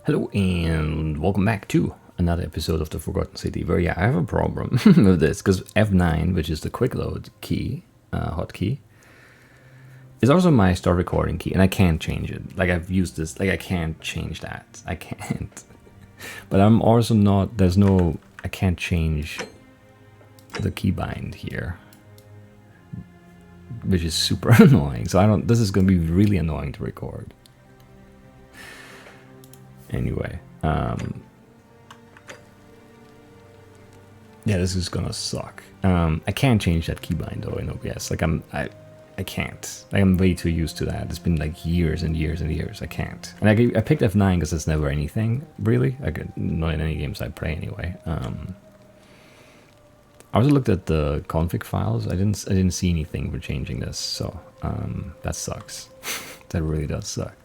Hello and welcome back to another episode of the Forgotten City. Where I have a problem with this because F9, which is the quick load key, hotkey, is also my start recording key, and I can't change it. Like I've used this, like I can't change that. I can't. But I'm also not. I can't change the keybind here, which is super annoying. So I don't. This is going to be really annoying to record. Anyway, yeah, this is gonna suck. I can't change that keybind though in OBS. Like I can't. Like I'm way too used to that. It's been like years and years and years. I can't. And I picked F9 because it's never anything really. Not in any games I play anyway. I also looked at the config files. I didn't see anything for changing this. So that sucks. That really does suck.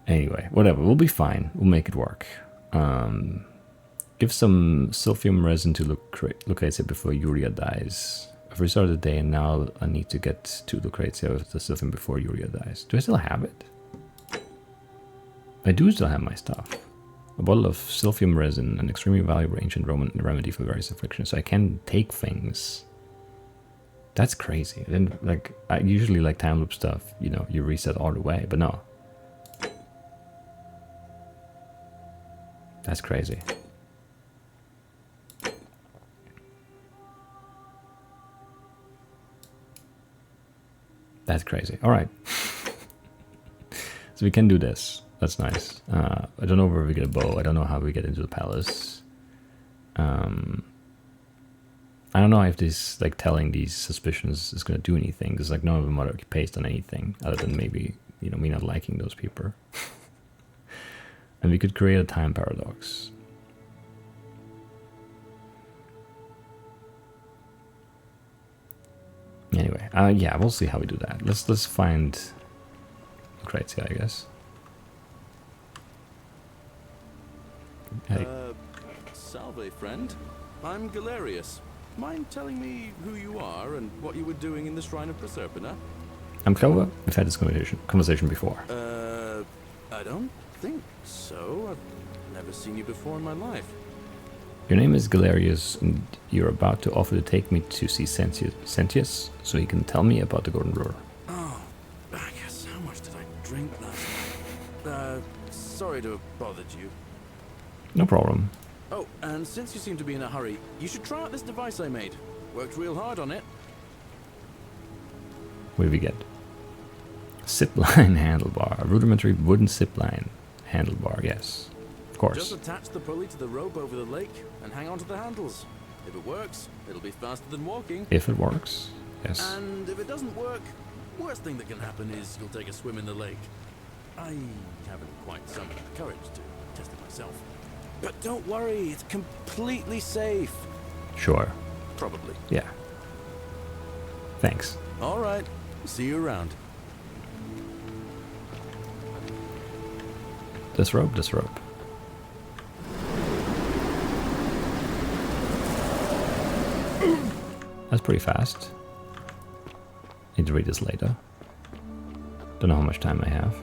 Anyway, whatever, we'll be fine. We'll make it work. Give some silphium resin to Lucrezia before Yuria dies. I've restarted the day and now I need to get to Lucrezia with the silphium before Yuria dies. Do I still have it? I do still have my stuff. A bottle of silphium resin, an extremely valuable ancient Roman remedy for various afflictions. So I can take things. That's crazy. I usually like time loop stuff, you know, you reset all the way, but no. That's crazy. That's crazy. All right. So we can do this. That's nice. I don't know where we get a bow. I don't know how we get into the palace. I don't know if this, like, telling these suspicions is going to do anything. Because, like, none of them are based on anything other than maybe, you know, me not liking those people. And we could create a time paradox. Anyway, yeah, we'll see how we do that. Let's find Lucrezia, I guess. Hey. Salve, friend. I'm Galerius. Mind telling me who you are and what you were doing in the Shrine of Proserpina? I'm Clover. We've had this conversation before. I don't think so. I've never seen you before in my life. Your name is Galerius, and you're about to offer to take me to see Sentius, so he can tell me about the Golden Rule. Oh, I guess how much did I drink last? Sorry to have bothered you. No problem. Oh, and since you seem to be in a hurry, you should try out this device I made. Worked real hard on it. What do we get? Zipline handlebar. A rudimentary wooden zipline handlebar, yes. Of course. Just attach the pulley to the rope over the lake and hang on to the handles. If it works, it'll be faster than walking. If it works, yes. And if it doesn't work, worst thing that can happen is you'll take a swim in the lake. I haven't quite summoned the courage to test it myself. But don't worry, it's completely safe. Sure. Probably. Yeah. Thanks. All right. See you around. This rope. That's pretty fast. Need to read this later. Don't know how much time I have.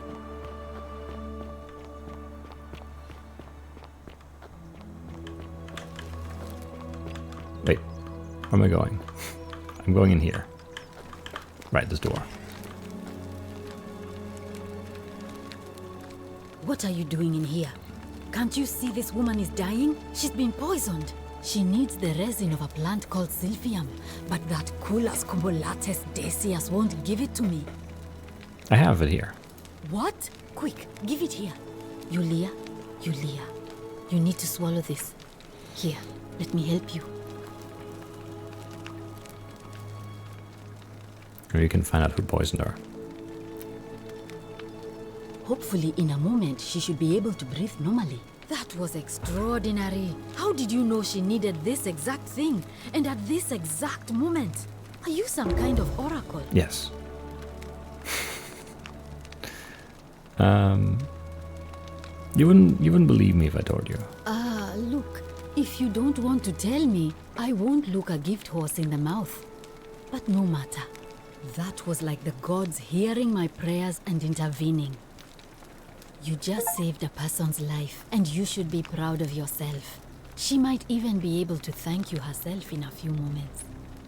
Wait, where am I going? I'm going in here. Right, this door. What are you doing in here? Can't you see this woman is dying? She's been poisoned. She needs the resin of a plant called silphium, but that Culus combolatus decius won't give it to me. I have it here. What? Quick, give it here. Yulia, you need to swallow this. Here, let me help you. Maybe you can find out who poisoned her. Hopefully, in a moment, she should be able to breathe normally. That was extraordinary. How did you know she needed this exact thing, and at this exact moment? Are you some kind of oracle? Yes. You wouldn't believe me if I told you. Look, if you don't want to tell me, I won't look a gift horse in the mouth. But no matter. That was like the gods hearing my prayers and intervening. You just saved a person's life, and you should be proud of yourself. She might even be able to thank you herself in a few moments.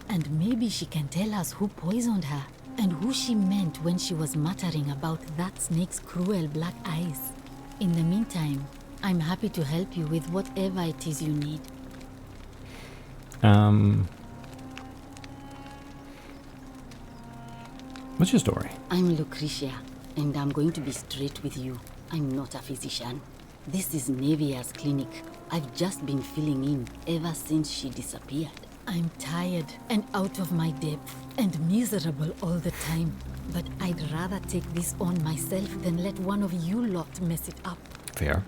And maybe she can tell us who poisoned her, and who she meant when she was muttering about that snake's cruel black eyes. In the meantime, I'm happy to help you with whatever it is you need. What's your story? I'm Lucretia, and I'm going to be straight with you. I'm not a physician. This is Nevia's clinic. I've just been filling in ever since she disappeared. I'm tired and out of my depth and miserable all the time. But I'd rather take this on myself than let one of you lot mess it up. Fair.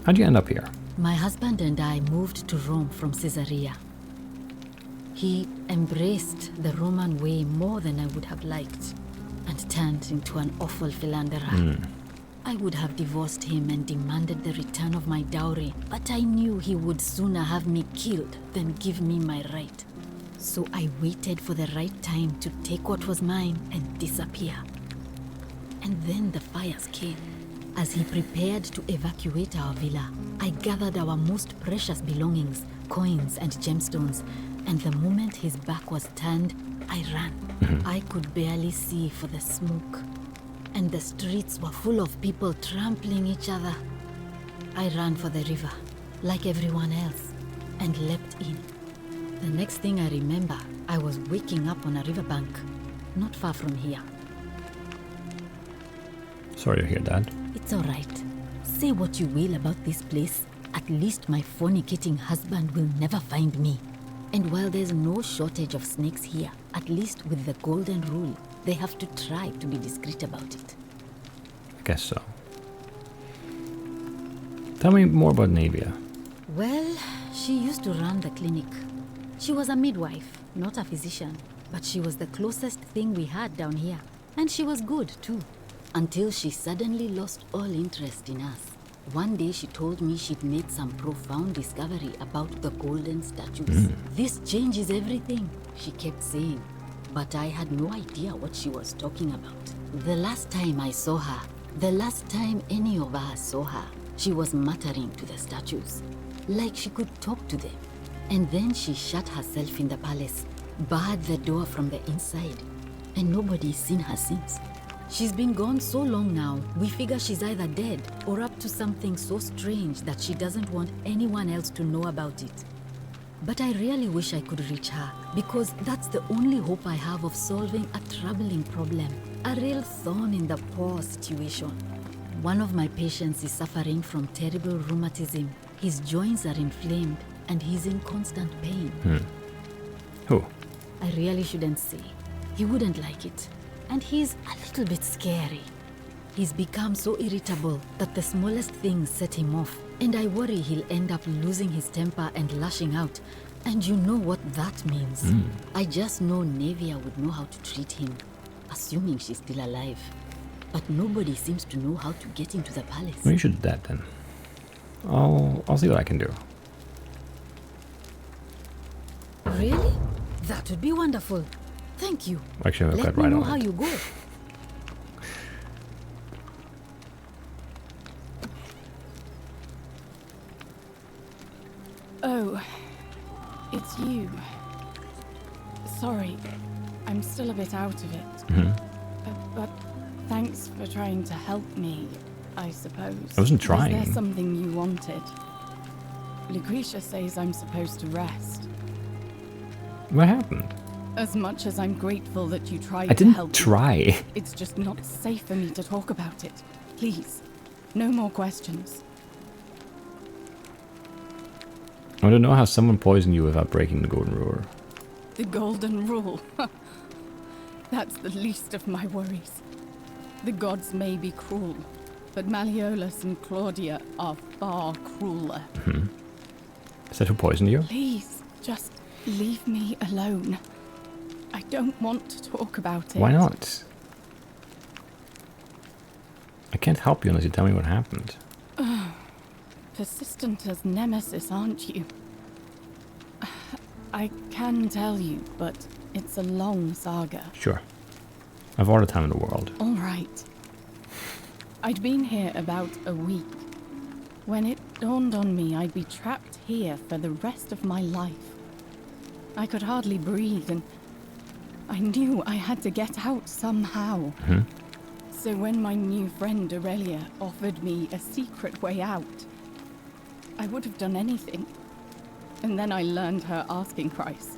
How'd you end up here? My husband and I moved to Rome from Caesarea. He embraced the Roman way more than I would have liked and turned into an awful philanderer. I would have divorced him and demanded the return of my dowry, but I knew he would sooner have me killed than give me my right. So I waited for the right time to take what was mine and disappear. And then the fires came. As he prepared to evacuate our villa, I gathered our most precious belongings, coins and gemstones, and the moment his back was turned, I ran. I could barely see for the smoke, and the streets were full of people trampling each other. I ran for the river, like everyone else, and leapt in. The next thing I remember, I was waking up on a riverbank, not far from here. Sorry to hear that. It's all right. Say what you will about this place. At least my fornicating husband will never find me. And while there's no shortage of snakes here, at least with the golden rule, they have to try to be discreet about it. I guess so. Tell me more about Nevia. Well, she used to run the clinic. She was a midwife, not a physician, but she was the closest thing we had down here. And she was good, too. Until she suddenly lost all interest in us. One day she told me she'd made some profound discovery about the golden statues. This changes everything, she kept saying. But I had no idea what she was talking about. The last time I saw her, the last time any of us saw her, she was muttering to the statues, like she could talk to them. And then she shut herself in the palace, barred the door from the inside, and nobody's seen her since. She's been gone so long now, we figure she's either dead or up to something so strange that she doesn't want anyone else to know about it. But I really wish I could reach her, because that's the only hope I have of solving a troubling problem, a real thorn in the paw situation. One of my patients is suffering from terrible rheumatism. His joints are inflamed and he's in constant pain. Who? I really shouldn't say. He wouldn't like it. And he's a little bit scary. He's become so irritable that the smallest things set him off. And I worry he'll end up losing his temper and lashing out. And you know what that means. I just know Nevia would know how to treat him, assuming she's still alive. But nobody seems to know how to get into the palace. Well, you should do that then. I'll see what I can do. Really? That would be wonderful. Thank you. Actually, I've Let got me right know on how it. you go. Oh, it's you. Sorry, I'm still a bit out of it. But thanks for trying to help me, I suppose. I wasn't trying. Was there something you wanted? Lucretia says I'm supposed to rest. What happened? As much as I'm grateful that you tried I to help didn't try. me, it's just not safe for me to talk about it. Please, no more questions. I don't know how someone poisoned you without breaking the golden rule. The golden rule. That's the least of my worries. The gods may be cruel, but Malleolus and Claudia are far crueler. Is that who poisoned you? Please, just leave me alone. I don't want to talk about it. Why not? I can't help you unless you tell me what happened. Persistent as Nemesis, aren't you? I can tell you, but it's a long saga. Sure. I've all the time in the world. All right. I'd been here about a week when it dawned on me I'd be trapped here for the rest of my life. I could hardly breathe, and I knew I had to get out somehow. So when my new friend Aurelia offered me a secret way out, I would have done anything. And then I learned her asking price.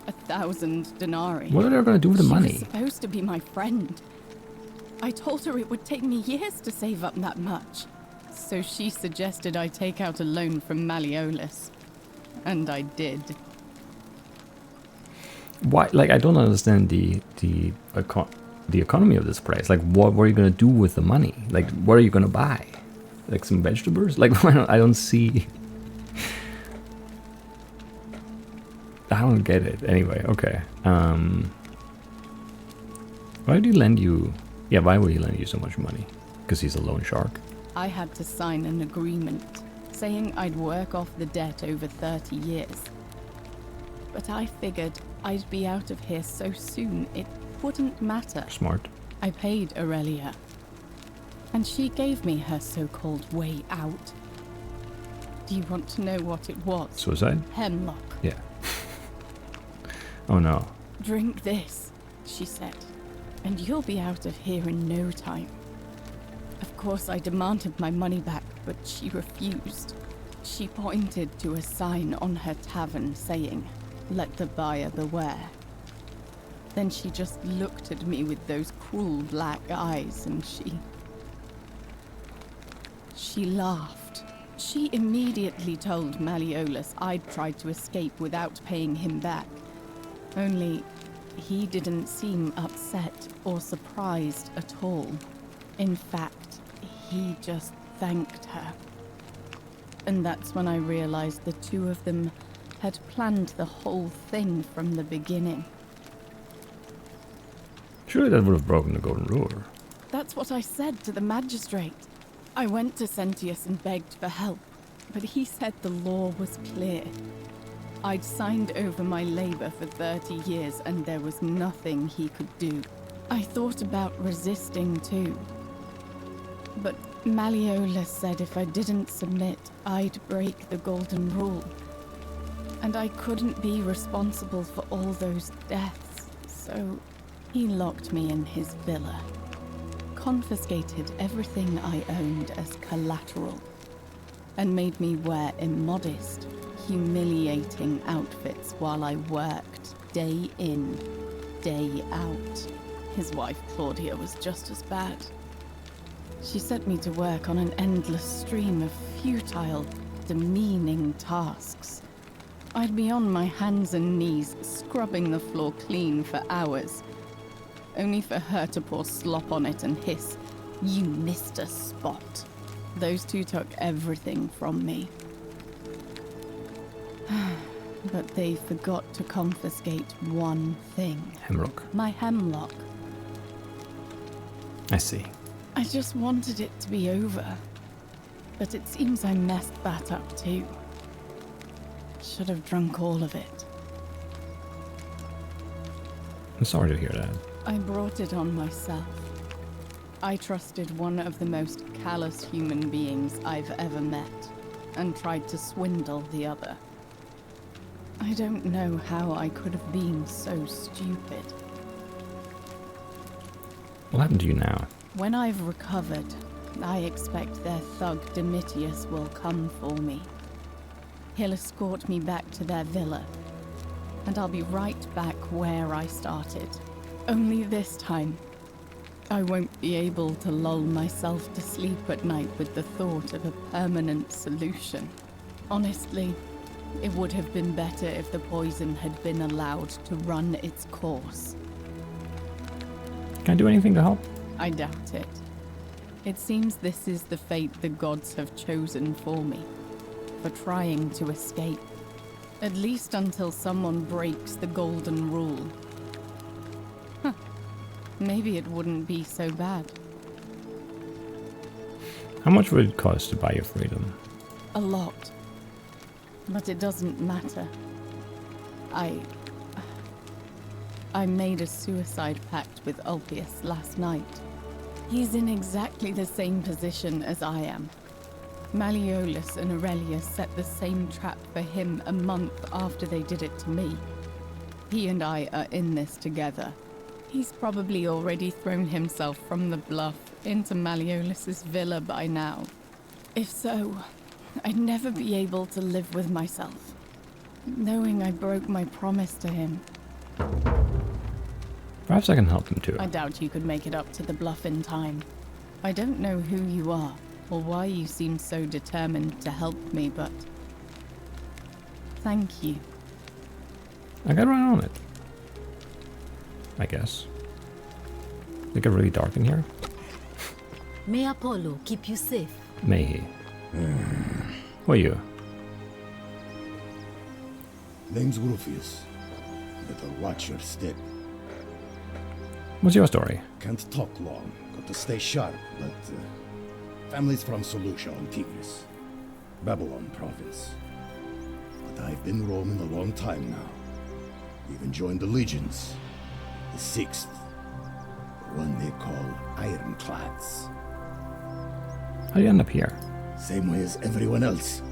1,000 denarii. What are they going to do with the She money? was supposed to be my friend. I told her it would take me years to save up that much. So she suggested I take out a loan from Malleolus. And I did. Why? Like, I don't understand the economy of this place. Like, what are you going to do with the money? Like, what are you going to buy? Like some vegetables? Like, I don't see. I don't get it. Anyway, okay. Why did he lend you? Yeah, why would he lend you so much money? Because he's a loan shark. I had to sign an agreement saying I'd work off the debt over 30 years. But I figured I'd be out of here so soon it wouldn't matter. Smart. I paid Aurelia, and she gave me her so-called way out. Do you want to know what it was? Suicide? Hemlock. Yeah. Oh no. Drink this, she said, and you'll be out of here in no time. Of course, I demanded my money back, but she refused. She pointed to a sign on her tavern saying, "Let the buyer beware." Then she just looked at me with those cruel black eyes, and she laughed. She immediately told Malleolus I'd tried to escape without paying him back. Only, he didn't seem upset or surprised at all. In fact, he just thanked her. And that's when I realized the two of them had planned the whole thing from the beginning. Surely that would have broken the golden rule. That's what I said to the magistrate. I went to Sentius and begged for help, but he said the law was clear. I'd signed over my labor for 30 years and there was nothing he could do. I thought about resisting too. But Malleolus said if I didn't submit, I'd break the golden rule. And I couldn't be responsible for all those deaths, so he locked me in his villa, confiscated everything I owned as collateral, and made me wear immodest, humiliating outfits while I worked day in, day out. His wife Claudia was just as bad. She set me to work on an endless stream of futile, demeaning tasks. I'd be on my hands and knees, scrubbing the floor clean for hours, only for her to pour slop on it and hiss, "You missed a spot." Those two took everything from me. But they forgot to confiscate one thing. Hemlock. My hemlock. I see. I just wanted it to be over. But it seems I messed that up too. Should have drunk all of it. I'm sorry to hear that. I brought it on myself. I trusted one of the most callous human beings I've ever met, and tried to swindle the other. I don't know how I could have been so stupid. What happened to you now? When I've recovered, I expect their thug Domitius will come for me. He'll escort me back to their villa, and I'll be right back where I started. Only this time, I won't be able to lull myself to sleep at night with the thought of a permanent solution. Honestly, it would have been better if the poison had been allowed to run its course. Can I do anything to help? I doubt it. It seems this is the fate the gods have chosen for me, for trying to escape. At least until someone breaks the golden rule. Maybe it wouldn't be so bad. How much would it cost to buy your freedom? A lot. But it doesn't matter. I made a suicide pact with Ulpius last night. He's in exactly the same position as I am. Malleolus and Aurelia set the same trap for him a month after they did it to me. He and I are in this together. He's probably already thrown himself from the bluff into Malleolus's villa by now. If so, I'd never be able to live with myself, knowing I broke my promise to him. Perhaps I can help him too. I doubt you could make it up to the bluff in time. I don't know who you are, or why you seem so determined to help me, but thank you. I got right on it. I guess. It get really dark in here? May Apollo keep you safe. May he? Who are you? Name's Rufius. Better watch your step. What's your story? Can't talk long. Got to stay sharp, but family's from Seleucia on Tigris, Babylon province. But I've been roaming a long time now. Even joined the legions. The 6th. The one they call Ironclads. How do you end up here? Same way as everyone else.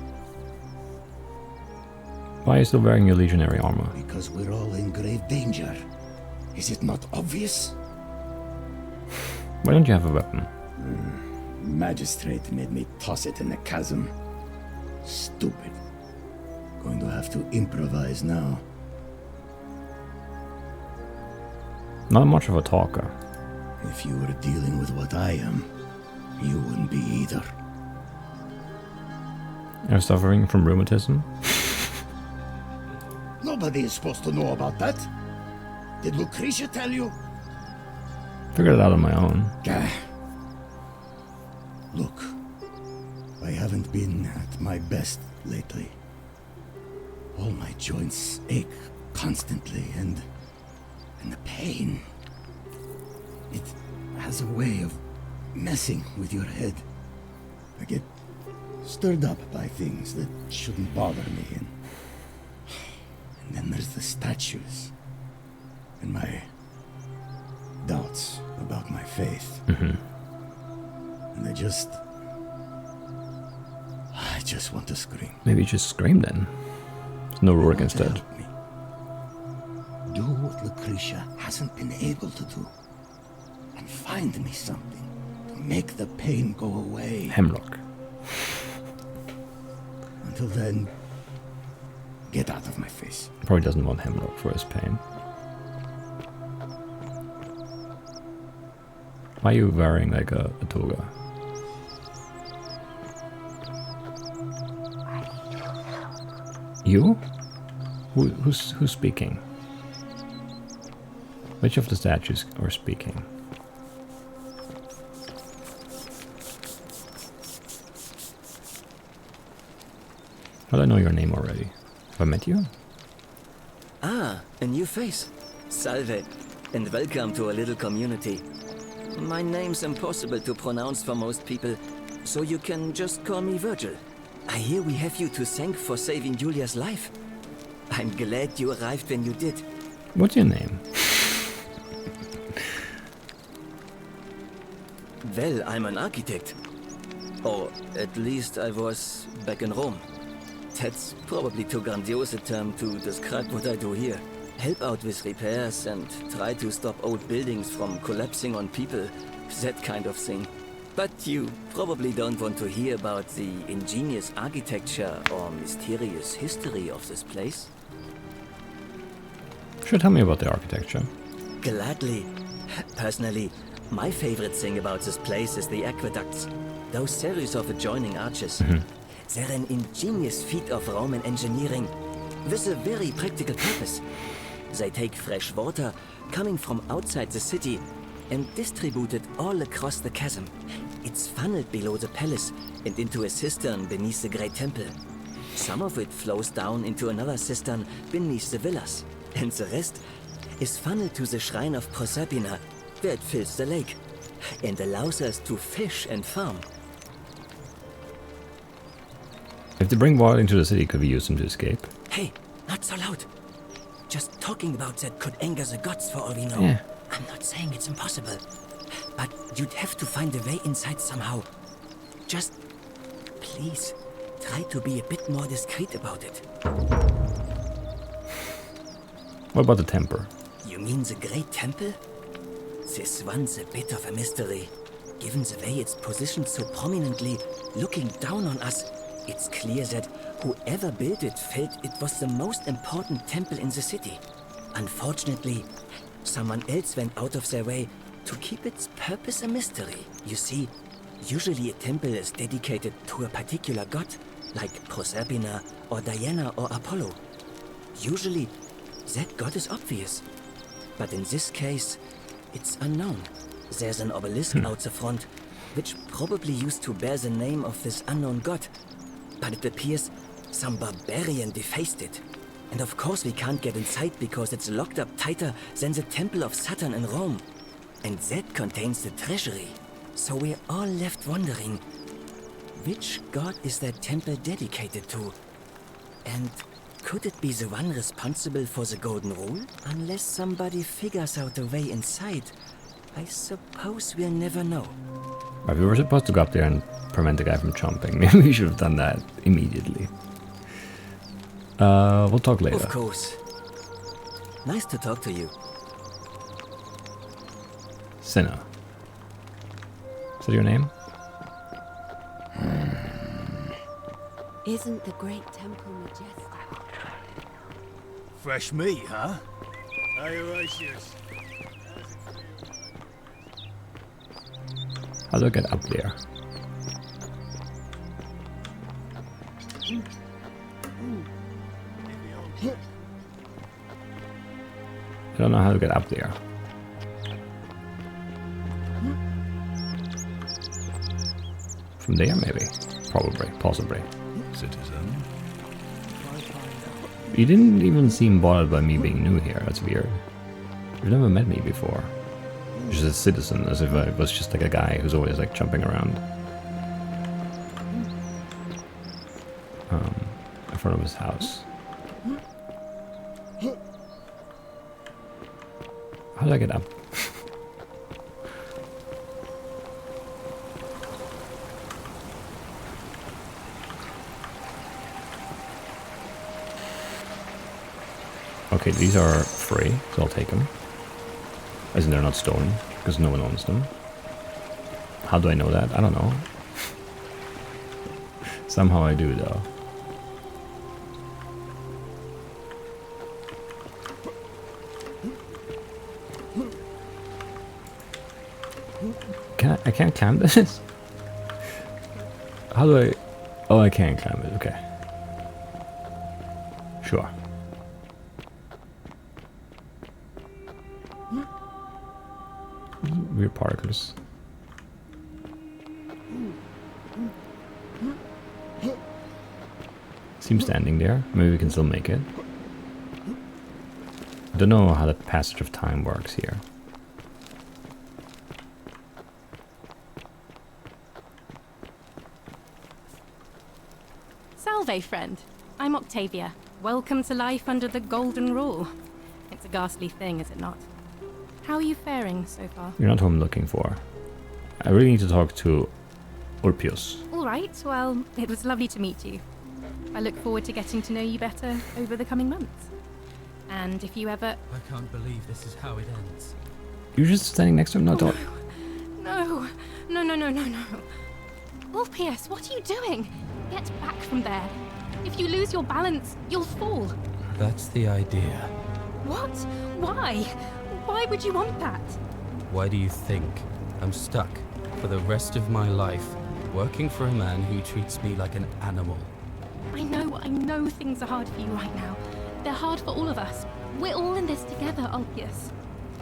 Why are you still wearing your legionary armor? Because we're all in grave danger. Is it not obvious? Why don't you have a weapon? Magistrate made me toss it in the chasm. Stupid. Going to have to improvise now. Not much of a talker. If you were dealing with what I am, you wouldn't be either. You're suffering from rheumatism? Nobody is supposed to know about that. Did Lucretia tell you? Figured it out on my own. Gah. Look, I haven't been at my best lately. All my joints ache constantly, and the pain. It has a way of messing with your head. I get stirred up by things that shouldn't bother me, and then there's the statues, and my doubts about my faith. And I just want to scream. Maybe you just scream then. There's no rule against that. Help me. Do what Lucretia hasn't been able to do. And find me something to make the pain go away. Hemlock. Until then, get out of my face. Probably doesn't want hemlock for his pain. Why are you wearing like a toga? You? Who's speaking? Which of the statues are speaking? How do I know your name already? Have I met you? Ah, a new face. Salve, and welcome to a little community. My name's impossible to pronounce for most people, so you can just call me Virgil. I hear we have you to thank for saving Julia's life. I'm glad you arrived when you did. What's your name? Well, I'm an architect. Or at least I was back in Rome. That's probably too grandiose a term to describe what I do here. Help out with repairs and try to stop old buildings from collapsing on people. That kind of thing. But you probably don't want to hear about the ingenious architecture or mysterious history of this place. Sure, tell me about the architecture. Gladly. Personally, my favorite thing about this place is the aqueducts. Those series of adjoining arches. They're an ingenious feat of Roman engineering with a very practical purpose. They take fresh water coming from outside the city and distribute it all across the chasm. It's funneled below the palace and into a cistern beneath the great temple. Some of it flows down into another cistern beneath the villas, and the rest is funneled to the shrine of Proserpina, where it fills the lake and allows us to fish and farm. If they bring water into the city, could we use them to escape? Hey, not so loud. Just talking about that could anger the gods for all we know. Yeah. I'm not saying it's impossible. But you'd have to find a way inside somehow. Just, please, try to be a bit more discreet about it. What about the temper? You mean the Great Temple? This one's a bit of a mystery. Given the way it's positioned so prominently, looking down on us, it's clear that whoever built it felt it was the most important temple in the city. Unfortunately, someone else went out of their way to keep its purpose a mystery. You see, usually a temple is dedicated to a particular god, like Proserpina or Diana or Apollo. Usually, that god is obvious. But in this case, it's unknown. There's an obelisk out the front, which probably used to bear the name of this unknown god. But it appears some barbarian defaced it. And of course we can't get inside because it's locked up tighter than the Temple of Saturn in Rome. And that contains the treasury. So we're all left wondering, which god is that temple dedicated to? And could it be the one responsible for the Golden Rule? Unless somebody figures out a way inside, I suppose we'll never know. Right, we were supposed to go up there and prevent the guy from jumping. Maybe we should have done that immediately. We'll talk later. Of course. Nice to talk to you. Senna. Is that your name? Isn't the Great Temple majestic? Fresh meat, huh? Hey, Horatius. How do I get up there? I don't know how to get up there. From there, maybe? Probably, possibly. Citizen. You didn't even seem bothered by me being new here. That's weird. You've never met me before. You're just a citizen, as if I was just like a guy who's always like jumping around. In front of his house. How do I get up? Okay, these are free, so I'll take them. As in they're not stolen, because no one owns them. How do I know that? I don't know. Somehow I do, though. I can't climb this? How do I... Oh, I can climb it, okay. Sure. Weird particles. Seems standing there. Maybe we can still make it. I don't know how the passage of time works here. Salve, friend. I'm Octavia. Welcome to life under the Golden Rule. It's a ghastly thing, is it not? How are you faring so far? You're not who I'm looking for. I really need to talk to Ulpius. All right, well, it was lovely to meet you. I look forward to getting to know you better over the coming months. And if you ever... I can't believe this is how it ends. You're just standing next to him? No, don't. No. Ulpius, what are you doing? Get back from there. If you lose your balance, you'll fall. That's the idea. What? Why? Why would you want that? Why do you think I'm stuck for the rest of my life working for a man who treats me like an animal? I know things are hard for you right now. They're hard for all of us. We're all in this together, Ulpius.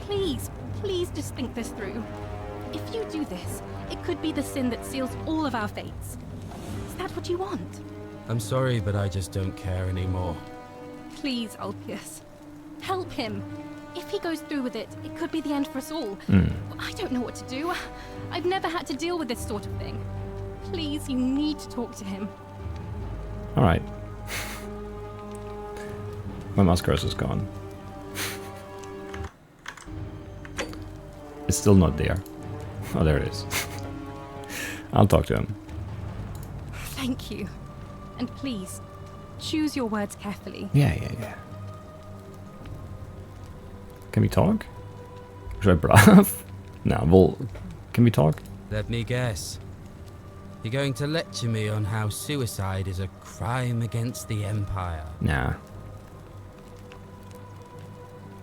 Please just think this through. If you do this, it could be the sin that seals all of our fates. Is that what you want? I'm sorry, but I just don't care anymore. Please, Ulpius. Help him. If he goes through with it, it could be the end for us all. I don't know what to do. I've never had to deal with this sort of thing. Please, you need to talk to him. Alright. My mouse cursor is gone. It's still not there. Oh, there it is. I'll talk to him. Thank you. And please, choose your words carefully. Yeah. Can we talk? Should I bluff? No, well, can we talk? Let me guess. You're going to lecture me on how suicide is a crime against the Empire. Nah.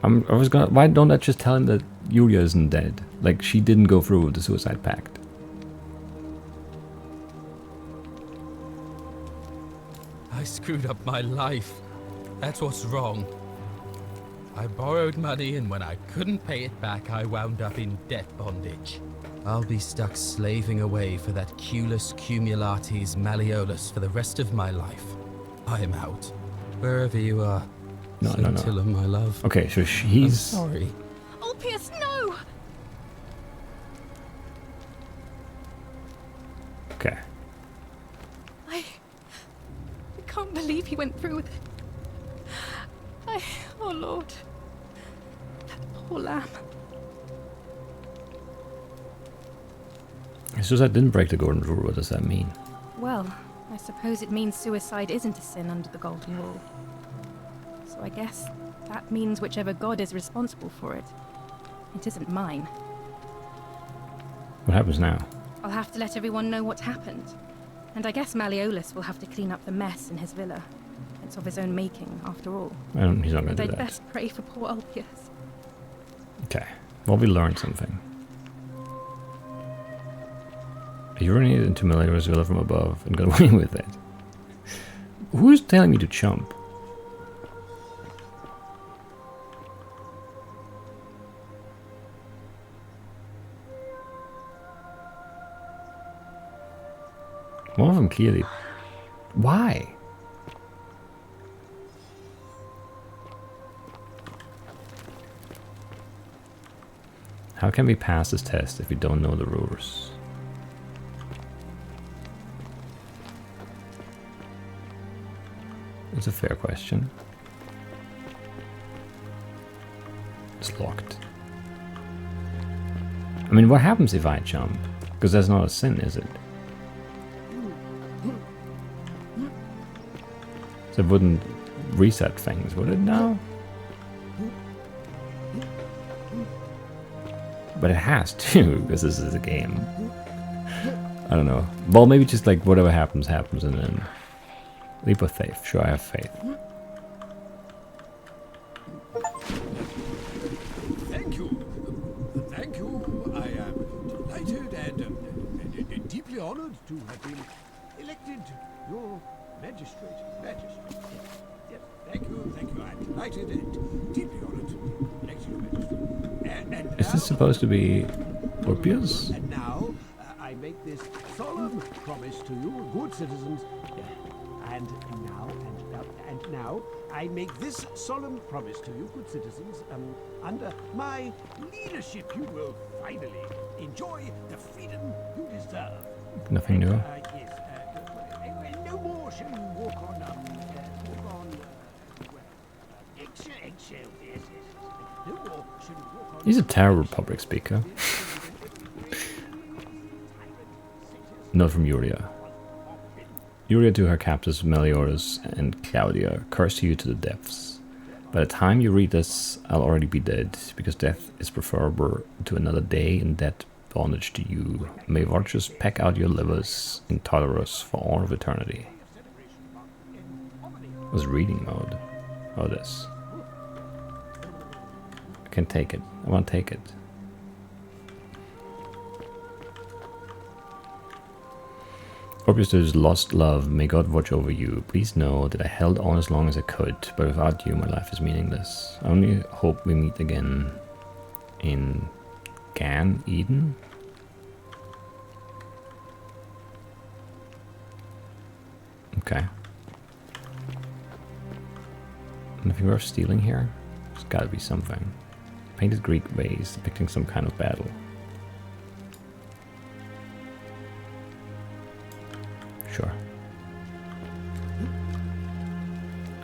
I was gonna. Why don't I just tell him that Yulia isn't dead? Like, she didn't go through with the suicide pact. I screwed up my life. That's what's wrong. I borrowed money, and when I couldn't pay it back, I wound up in debt bondage. I'll be stuck slaving away for that Culus Cumulatis Malleolus for the rest of my life. I am out. Wherever you are. No. Scintilla, my love. Okay, so I'm he's... sorry. Ulpius, no! Okay. I can't believe he went through with it. Oh Lord. That poor lamb. Suicide didn't break the golden rule. What does that mean? Well, I suppose it means suicide isn't a sin under the Golden Rule. So I guess that means whichever god is responsible for it. It isn't mine. What happens now? I'll have to let everyone know what happened. And I guess Malleolus will have to clean up the mess in his villa. It's of his own making, after all. He's not going And to do I'd that. best pray for poor Ulpius. Okay. Well, we learned something. You urinated into Malleolus' villa from above and got away with it. Who's telling me to jump? One of them clearly... Why? How can we pass this test if we don't know the rules? It's a fair question. It's locked. I mean, what happens if I jump? Because that's not a sin, is it? So it wouldn't reset things, would it now? But it has to, because this is a game. I don't know. Well, maybe just like whatever happens, happens, and then... Leap of faith. Sure, I have faith. Thank you. Thank you. I am delighted and deeply honored to have been elected your magistrate. Yes. Thank you. I'm delighted and deeply honored to be elected your magistrate. And Is this supposed to be Orpheus? And now I make this solemn promise to you, good citizens. And now, I make this solemn promise to you, good citizens. Under my leadership, you will finally enjoy the freedom you deserve. Nothing new. Yes. No more shall you walk on eggshells. Yes. No more shall you walk on. He's a terrible public speaker. Note from Yulia. Yulia to her captives Meliodas and Claudia, curse you to the depths. By the time you read this, I'll already be dead, because death is preferable to another day in dead bondage to you. May vultures peck out your livers in Tartarus for all of eternity. It was reading mode. Oh, this. I can take it. I want to take it. Orpheus to his lost love, may God watch over you. Please know that I held on as long as I could, but without you my life is meaningless. I only hope we meet again in Gan Eden. Okay. Nothing worth stealing here? There's gotta be something. Painted Greek vase depicting some kind of battle. Sure.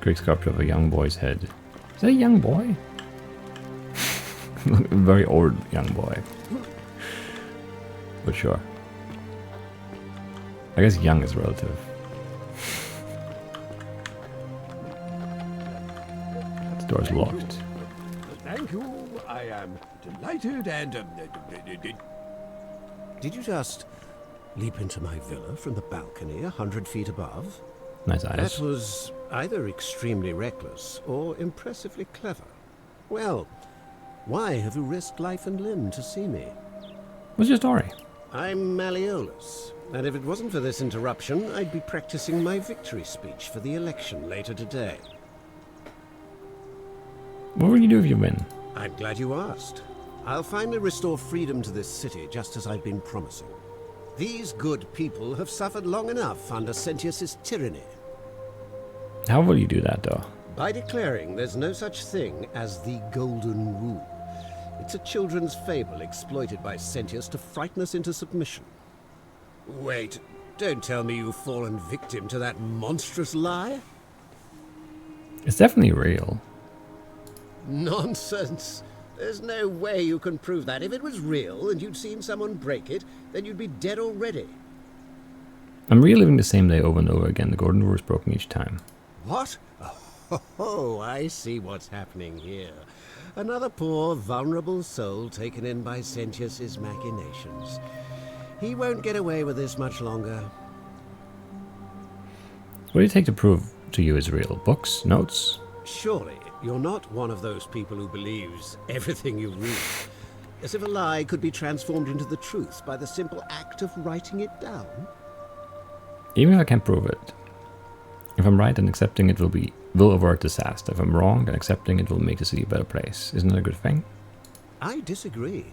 Greek sculpture of a young boy's head. Is that a young boy? A very old young boy. but sure. I guess young is relative. The door's locked. Thank you. I am delighted and... Did you just leap into my villa from the balcony 100 feet above? Nice eyes. That was either extremely reckless or impressively clever. Well, why have you risked life and limb to see me? What's your story? I'm Malleolus, and if it wasn't for this interruption, I'd be practicing my victory speech for the election later today. What will you do if you win? I'm glad you asked. I'll finally restore freedom to this city, just as I've been promising. These good people have suffered long enough under Sentius's tyranny. How will you do that, though? By declaring there's no such thing as the Golden Rule. It's a children's fable exploited by Sentius to frighten us into submission. Wait, don't tell me you've fallen victim to that monstrous lie? It's definitely real. Nonsense. There's no way you can prove that. If it was real and you'd seen someone break it, then you'd be dead already. I'm reliving the same day over and over again. The golden rule is broken each time. What? Oh, I see what's happening here. Another poor, vulnerable soul taken in by Sentius's machinations. He won't get away with this much longer. What do you take to prove to you is real? Books? Notes? Surely, you're not one of those people who believes everything you read. As if a lie could be transformed into the truth by the simple act of writing it down. Even if I can't prove it. If I'm right, then accepting it will avert disaster. If I'm wrong, then accepting it will make the city a better place. Isn't that a good thing? I disagree.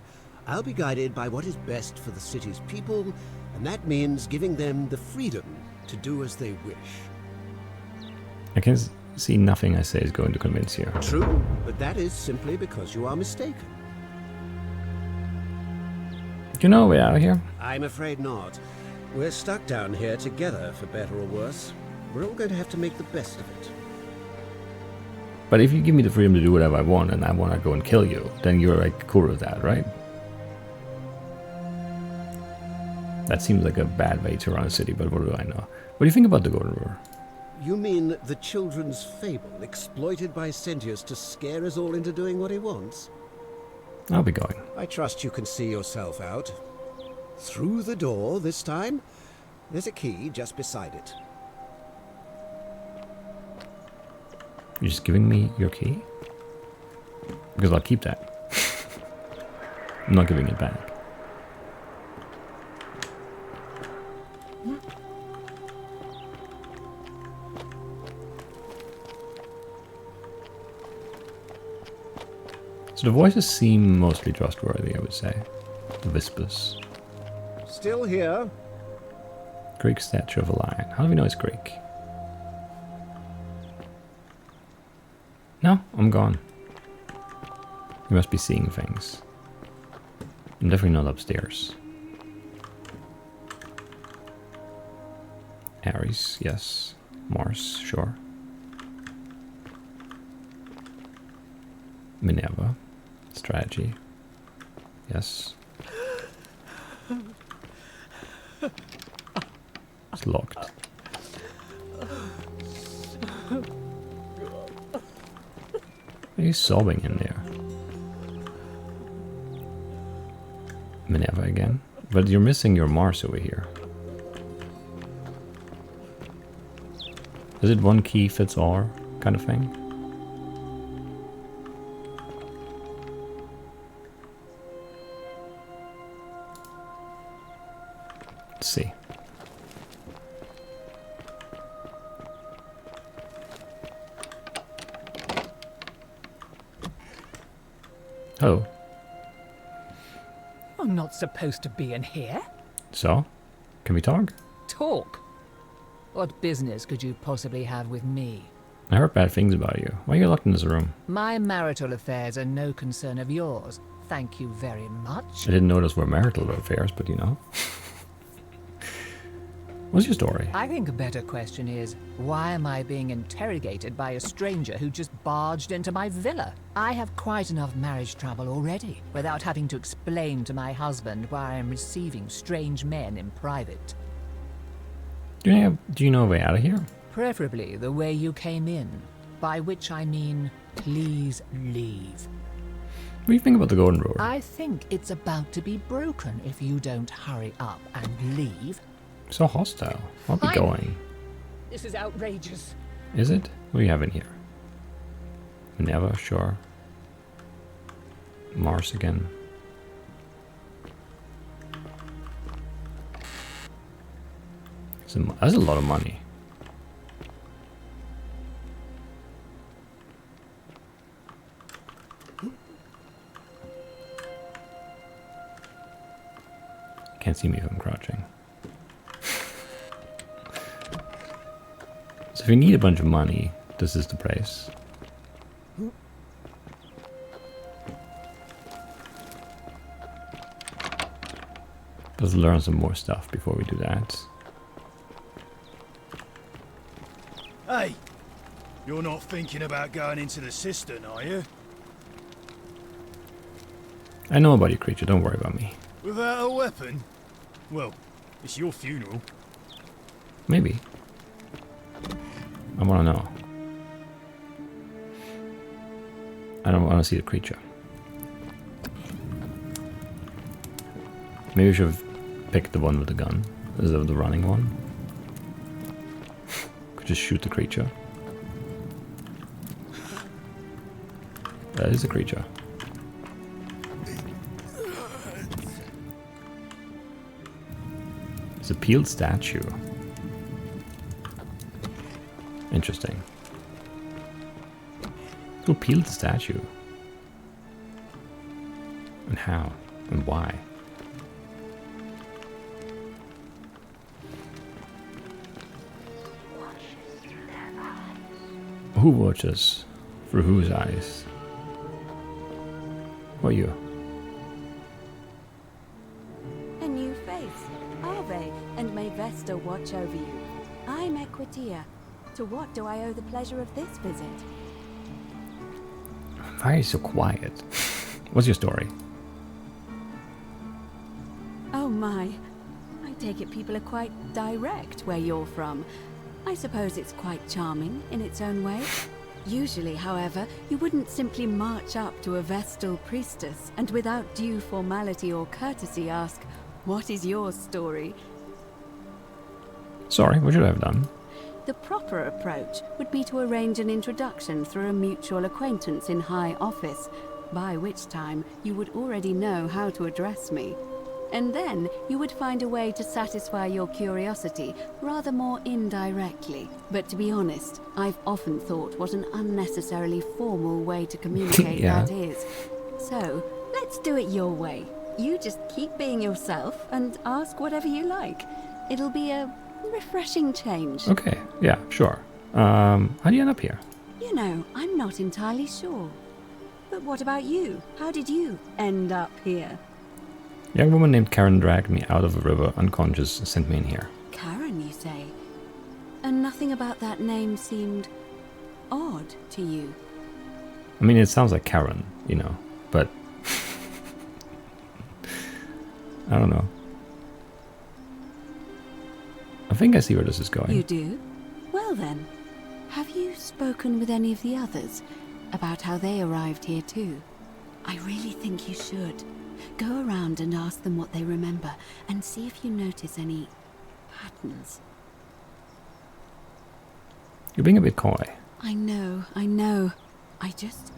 I'll be guided by what is best for the city's people, and that means giving them the freedom to do as they wish. I can see nothing I say is going to convince you. True, but that is simply because you are mistaken. Do you know a way out of here? I'm afraid not. We're stuck down here together, for better or worse. We're all going to have to make the best of it. But if you give me the freedom to do whatever I want and I want to go and kill you, then you're like cool with that, right? That seems like a bad way to run a city, but what do I know? What do you think about the Golden Rule? You mean the children's fable exploited by Sentius to scare us all into doing what he wants? I'll be going. I trust you can see yourself out. Through the door this time? There's a key just beside it. You're just giving me your key? Because I'll keep that. I'm not giving it back. So the voices seem mostly trustworthy, I would say. The whispers. Still here? Greek statue of a lion. How do we know it's Greek? No, I'm gone. You must be seeing things. I'm definitely not upstairs. Ares, yes. Mars, sure. Minerva. Strategy. Yes. It's locked. Are you sobbing in there? Minerva again. But you're missing your Mars over here. Is it one key fits all kind of thing? Let's see. Oh. I'm not supposed to be in here. So? Can we talk? Talk? What business could you possibly have with me? I heard bad things about you. Why are you locked in this room? My marital affairs are no concern of yours. Thank you very much. I didn't know those were marital affairs, but you know. What's your story? I think a better question is, why am I being interrogated by a stranger who just barged into my villa? I have quite enough marriage trouble already, without having to explain to my husband why I am receiving strange men in private. Do you know a way out of here? Preferably the way you came in, by which I mean, please leave. What do you think about the Golden Road? I think it's about to be broken if you don't hurry up and leave. So hostile. I'll be going. This is outrageous. Is it? What do you have in here? Never, sure. Mars again. That's a lot of money. Can't see me if I'm crouching. So if you need a bunch of money, this is the place. Let's learn some more stuff before we do that. Hey, you're not thinking about going into the cistern, are you? I know about your creature, don't worry about me. Without a weapon? Well, it's your funeral. Maybe. I want to know. I don't want to see the creature. Maybe we should have picked the one with the gun. Is it the running one? Could just shoot the creature. That is a creature. It's a peeled statue. Interesting. Who peeled the statue? And how? And why? Who watches? Through whose eyes? What are you? A new face. Ave, and may Vesta watch over you. I'm Equitia. To what do I owe the pleasure of this visit? Why are you so quiet? What's your story? Oh my. I take it people are quite direct where you're from. I suppose it's quite charming in its own way. Usually, however, you wouldn't simply march up to a Vestal priestess and without due formality or courtesy ask, "What is your story?" Sorry, what should I have done? The proper approach would be to arrange an introduction through a mutual acquaintance in high office, by which time you would already know how to address me. And then you would find a way to satisfy your curiosity rather more indirectly. But to be honest, I've often thought what an unnecessarily formal way to communicate Yeah. that is. So, let's do it your way. You just keep being yourself and ask whatever you like. It'll be a refreshing change. Okay, yeah, sure. How do you end up here? You know, I'm not entirely sure. But what about you? How did you end up here? A young woman named Karen dragged me out of the river unconscious and sent me in here. Karen, you say? And nothing about that name seemed odd to you? I mean, it sounds like Karen, you know, but I don't know. I think I see where this is going. You do? Well then, have you spoken with any of the others about how they arrived here too? I really think you should. Go around and ask them what they remember and see if you notice any patterns. You're being a bit coy. I know. I just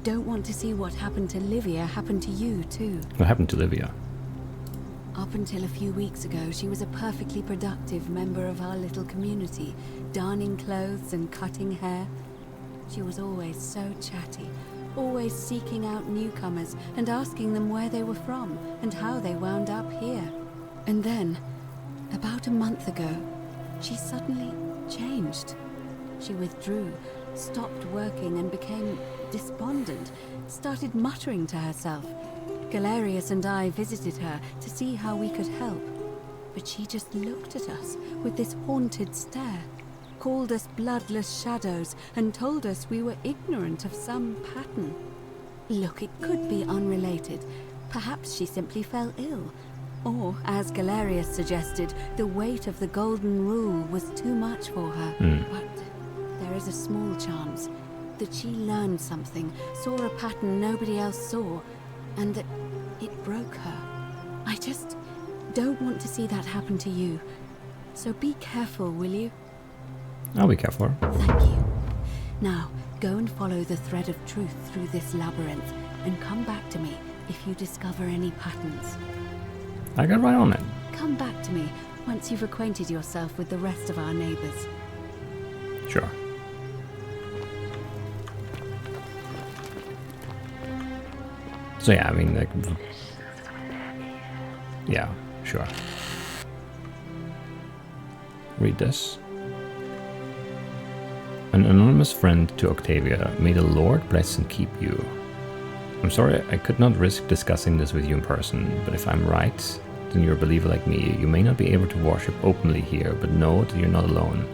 don't want to see what happened to Livia happen to you too. What happened to Livia? Up until a few weeks ago, she was a perfectly productive member of our little community, darning clothes and cutting hair. She was always so chatty, always seeking out newcomers and asking them where they were from and how they wound up here. And then, about a month ago, she suddenly changed. She withdrew, stopped working and became despondent, started muttering to herself. Galerius and I visited her to see how we could help. But she just looked at us with this haunted stare, called us bloodless shadows, and told us we were ignorant of some pattern. Look, it could be unrelated. Perhaps she simply fell ill. Or, as Galerius suggested, the weight of the golden rule was too much for her. But there is a small chance that she learned something, saw a pattern nobody else saw, and that it broke her. I just don't want to see that happen to you. So be careful, will you? I'll be careful. Thank you. Now, go and follow the thread of truth through this labyrinth, and come back to me if you discover any patterns. I got right on it. Come back to me once you've acquainted yourself with the rest of our neighbors. Sure. So yeah, I mean, like, yeah, sure. Read this. An anonymous friend to Octavia, may the Lord bless and keep you. I'm sorry I could not risk discussing this with you in person, but if I'm right, then you're a believer like me. You may not be able to worship openly here, but know that you're not alone.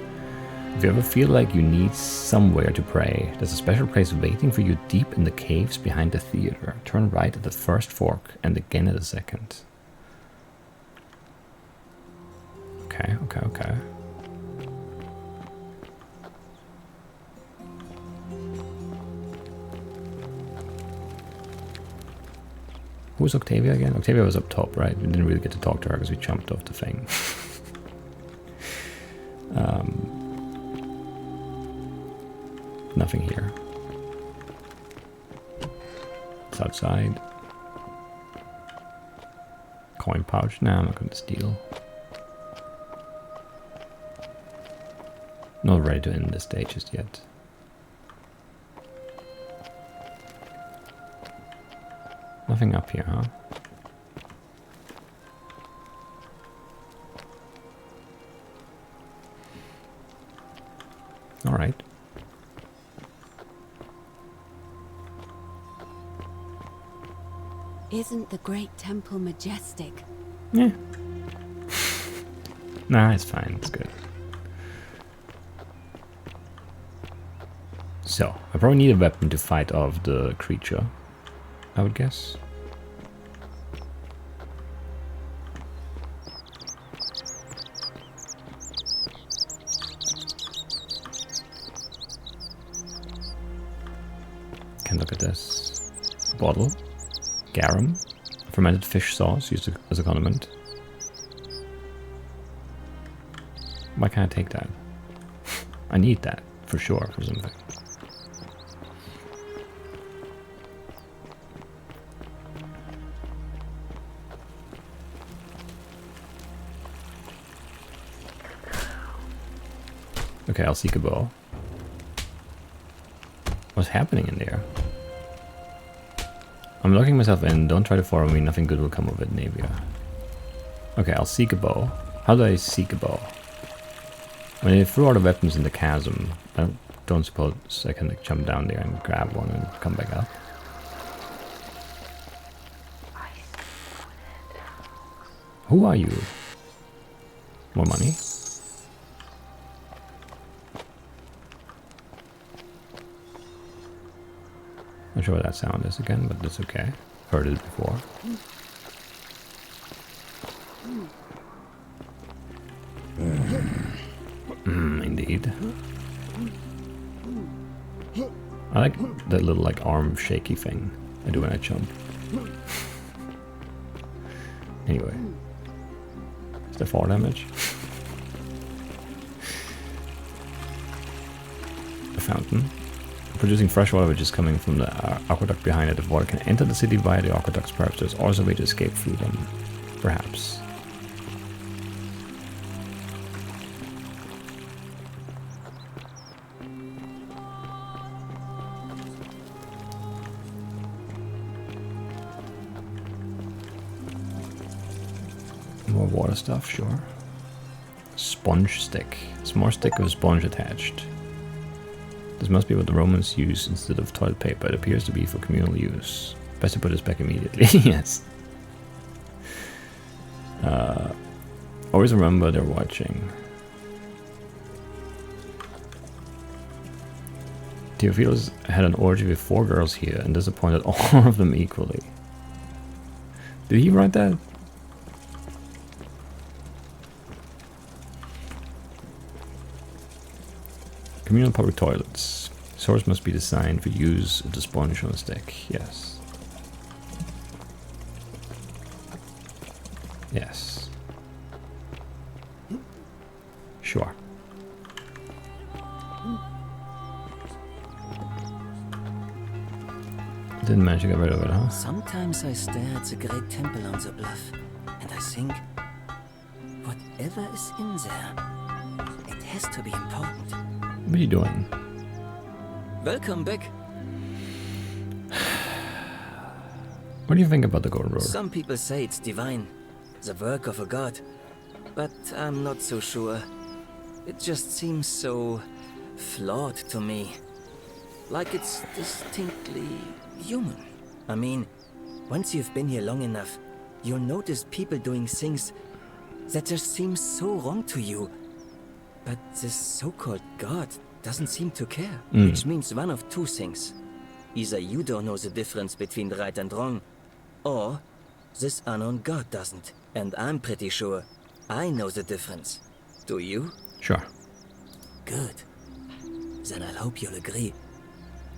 If you ever feel like you need somewhere to pray, there's a special place waiting for you deep in the caves behind the theater. Turn right at the first fork and again at the second. Okay, okay, okay. Who was Octavia again? Octavia was up top, right? We didn't really get to talk to her because we jumped off the thing. Nothing here. It's outside. Coin pouch. Nah, I'm not going to steal. Not ready to end this day just yet. Nothing up here, huh? All right. Isn't the great temple majestic? Yeah. Nah, it's fine. It's good. So, I probably need a weapon to fight off the creature, I would guess. Can look at this. Bottle. Garum. Fermented fish sauce used as a condiment. Why can't I take that? I need that, for sure, for something. Okay, I'll seek a bow. What's happening in there? I'm locking myself in. Don't try to follow me. Nothing good will come of it, Navia. Okay, I'll seek a bow. How do I seek a bow? When they threw all the weapons in the chasm, I don't suppose I can like jump down there and grab one and come back up. Who are you? More money? Not sure what that sound is again, but that's okay. Heard it before. Indeed. I like that little like arm shaky thing I do when I jump. Anyway. Is there fall damage? A fountain. Producing fresh water which is coming from the aqueduct behind it. If water can enter the city via the aqueducts, perhaps there's also a way to escape through them. Perhaps. More water stuff, sure. Sponge stick. It's more stick with a sponge attached. This must be what the Romans used instead of toilet paper. It appears to be for communal use. Best to put this back immediately. Yes. Always remember they're watching. Theophilus had an orgy with 4 girls here and disappointed all of them equally. Did he write that? Communal public toilets. Source must be designed for use of the sponge on a stick. Yes. Yes. Sure. Didn't manage to get rid of it, huh? Sometimes I stare at the great temple on the bluff, and I think, whatever is in there, it has to be important. What are you doing? Welcome back. What do you think about the Golden Road? Some people say it's divine, the work of a god, but I'm not so sure. It just seems so flawed to me. Like it's distinctly human. I mean, once you've been here long enough, you'll notice people doing things that just seem so wrong to you. But this so-called god doesn't seem to care, which means one of 2 things. Either you don't know the difference between right and wrong, or this unknown god doesn't. And I'm pretty sure I know the difference. Do you? Sure. Good. Then I hope you'll agree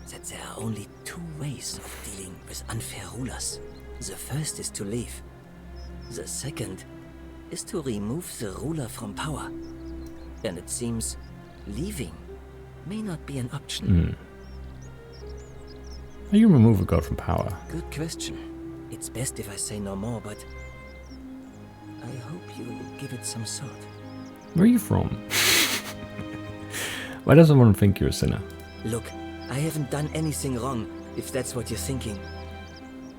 that there are only 2 ways of dealing with unfair rulers. The first is to leave. The second is to remove the ruler from power. And it seems leaving may not be an option. How do you remove a god from power? Good question. It's best if I say no more, but I hope you'll give it some thought. Where are you from? Why does someone think you're a sinner? Look, I haven't done anything wrong, if that's what you're thinking.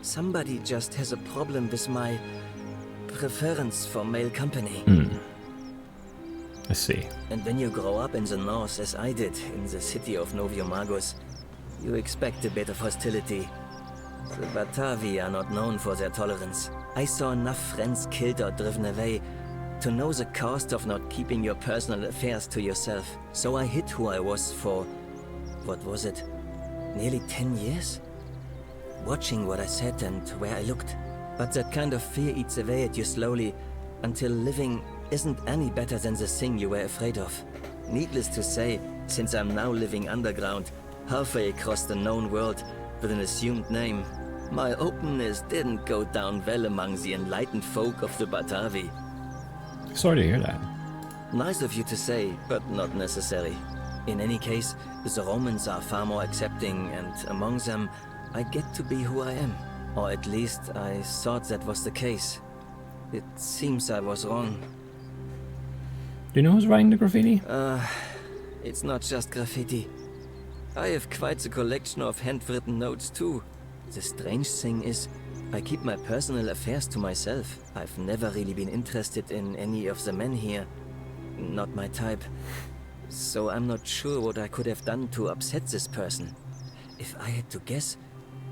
Somebody just has a problem with my preference for male company. I see. And when you grow up in the north, as I did, in the city of Noviomagos, you expect a bit of hostility. The Batavi are not known for their tolerance. I saw enough friends killed or driven away to know the cost of not keeping your personal affairs to yourself. So I hid who I was for, what was it, nearly 10 years? Watching what I said and where I looked. But that kind of fear eats away at you slowly, until living isn't any better than the thing you were afraid of. Needless to say, since I'm now living underground, halfway across the known world, with an assumed name, my openness didn't go down well among the enlightened folk of the Batavi. Sorry to hear that. Nice of you to say, but not necessary. In any case, the Romans are far more accepting, and among them, I get to be who I am. Or at least, I thought that was the case. It seems I was wrong. Do you know who's writing the graffiti? It's not just graffiti. I have quite the collection of handwritten notes too. The strange thing is, I keep my personal affairs to myself. I've never really been interested in any of the men here. Not my type. So I'm not sure what I could have done to upset this person. If I had to guess,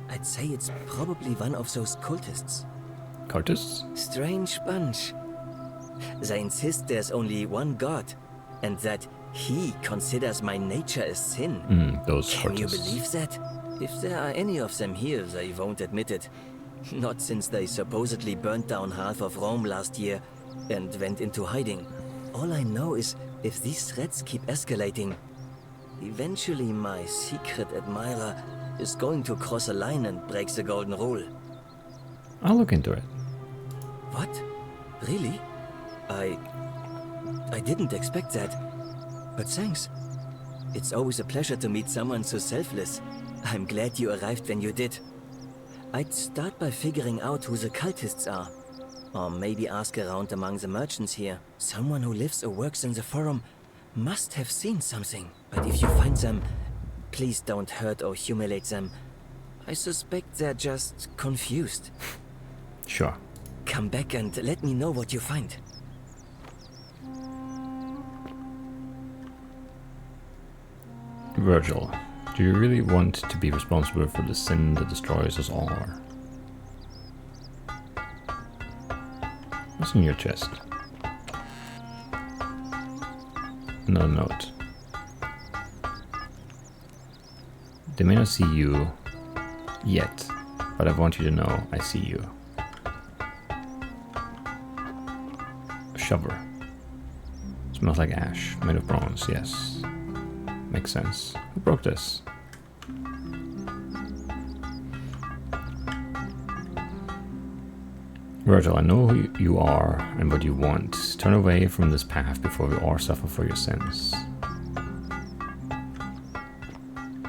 I'd say it's probably one of those cultists. Cultists? Strange bunch. They insist there's only one god, and that he considers my nature a sin. Those Can cultists. you believe that? If there are any of them here, they won't admit it. Not since they supposedly burnt down half of Rome last year and went into hiding. All I know is, if these threats keep escalating, eventually my secret admirer is going to cross a line and break the golden rule. I'll look into it. What? Really? I didn't expect that. But thanks. It's always a pleasure to meet someone so selfless. I'm glad you arrived when you did. I'd start by figuring out who the cultists are. Or maybe ask around among the merchants here. Someone who lives or works in the forum must have seen something. But if you find them, please don't hurt or humiliate them. I suspect they're just confused. Sure. Come back and let me know what you find. Virgil, do you really want to be responsible for the sin that destroys us all? What's in your chest? another note. They may not see you yet, but I want you to know I see you. A shover. Smells like ash, made of bronze, yes. Makes sense. Who broke this? Virgil, I know who you are and what you want. Turn away from this path before we all suffer for your sins.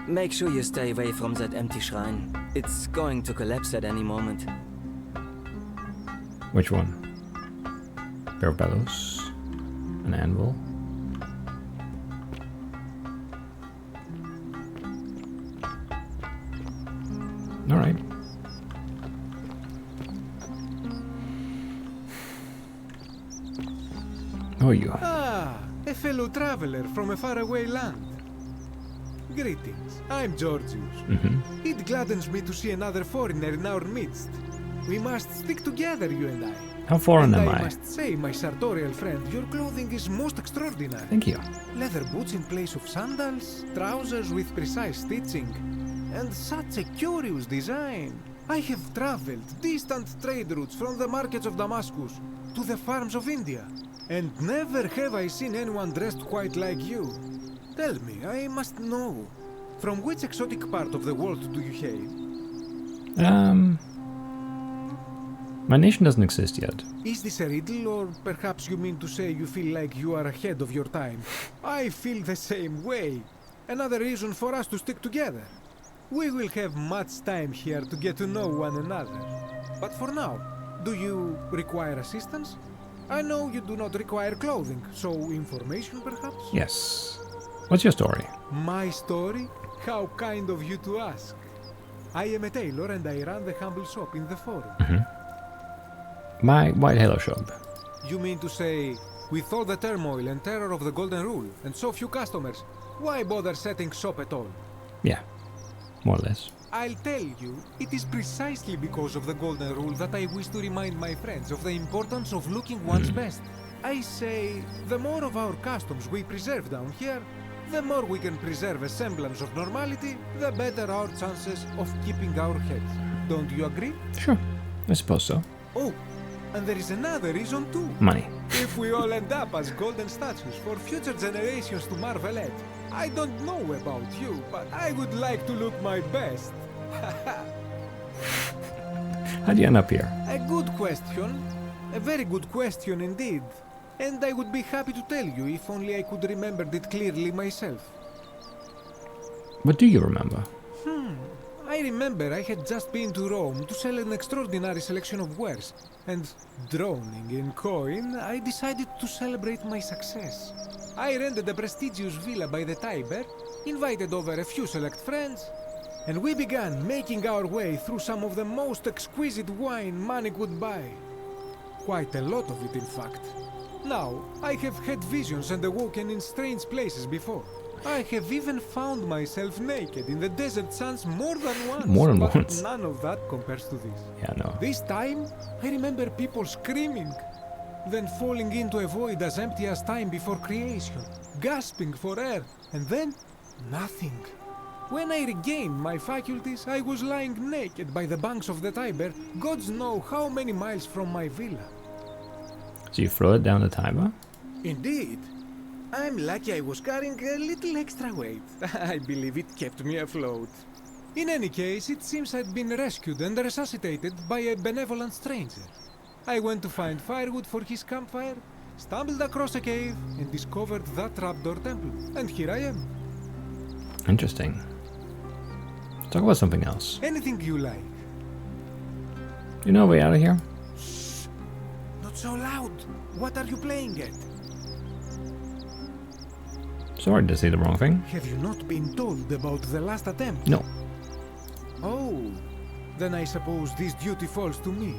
Make sure you stay away from that empty shrine. It's going to collapse at any moment. Which one? Pair of bellows? An anvil? Alright. Who are you? Ah, a fellow traveler from a faraway land. Greetings, I'm Georgius. It gladdens me to see another foreigner in our midst. We must stick together, you and I. How foreign am I I? must say, my sartorial friend, your clothing is most extraordinary. Thank you. Leather boots in place of sandals, trousers with precise stitching, and such a curious design. I have traveled distant trade routes from the markets of Damascus to the farms of India, and never have I seen anyone dressed quite like you. Tell me, I must know, from which exotic part of the world do you hail? My nation doesn't exist yet. Is this a riddle, or perhaps you mean to say you feel like you are ahead of your time? I feel the same way. Another reason for us to stick together. We will have much time here to get to know one another. But for now, do you require assistance? I know you do not require clothing, so information perhaps? Yes. What's your story? My story? How kind of you to ask. I am a tailor and I run the humble shop in the forum. My White Halo shop. You mean to say, with all the turmoil and terror of the Golden Rule and so few customers, why bother setting shop at all? Yeah, more or less. I'll tell you, it is precisely because of the Golden Rule that I wish to remind my friends of the importance of looking one's best. I say, the more of our customs we preserve down here, the more we can preserve a semblance of normality, the better our chances of keeping our heads. Don't you agree? Sure, I suppose so. Oh, and there is another reason too. Money. If we all end up as golden statues for future generations to marvel at, I don't know about you, but I would like to look my best. How'd you end up here? A good question. A very good question indeed. And I would be happy to tell you if only I could remember it clearly myself. What do you remember? I remember I had just been to Rome to sell an extraordinary selection of wares, and drowning in coin, I decided to celebrate my success. I rented a prestigious villa by the Tiber, invited over a few select friends, and we began making our way through some of the most exquisite wine money could buy. Quite a lot of it, in fact. Now, I have had visions and awoken in strange places before. I have even found myself naked in the desert sands more than once. More than but once. None of that compares to this. Yeah, no. This time, I remember people screaming, then falling into a void as empty as time before creation, gasping for air, and then nothing. When I regained my faculties, I was lying naked by the banks of the Tiber, gods know how many miles from my villa. So you floated down the Tiber? Indeed. I'm lucky I was carrying a little extra weight. I believe it kept me afloat. In any case, it seems I'd been rescued and resuscitated by a benevolent stranger. I went to find firewood for his campfire, stumbled across a cave, and discovered that trapdoor temple. And here I am. Interesting. Talk about something else. Anything you like. You know a way out of here? Shh! Not so loud. What are you playing at? Sorry to say the wrong thing. Have you not been told about the last attempt? No. Oh, then I suppose this duty falls to me.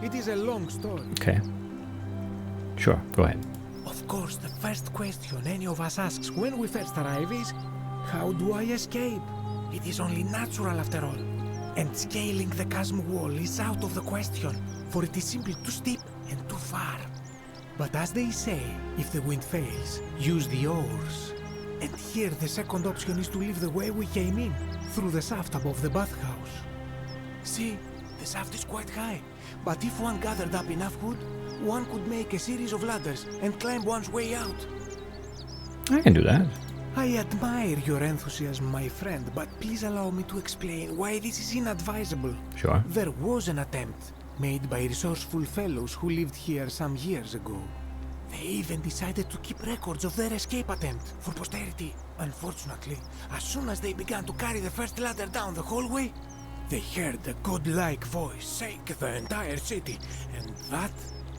It is a long story. Okay. Sure, go ahead. Of course, the first question any of us asks when we first arrive is, how do I escape? It is only natural after all. And scaling the chasm wall is out of the question, for it is simply too steep and too far. But as they say, if the wind fails, use the oars. And here the second option is to leave the way we came in, through the shaft above the bathhouse. See, the shaft is quite high, but if one gathered up enough wood, one could make a series of ladders and climb one's way out. I can do that. I admire your enthusiasm, my friend, but please allow me to explain why this is inadvisable. Sure. There was an attempt made by resourceful fellows who lived here some years ago. They even decided to keep records of their escape attempt for posterity. Unfortunately, as soon as they began to carry the first ladder down the hallway, they heard a godlike voice shake the entire city, and that,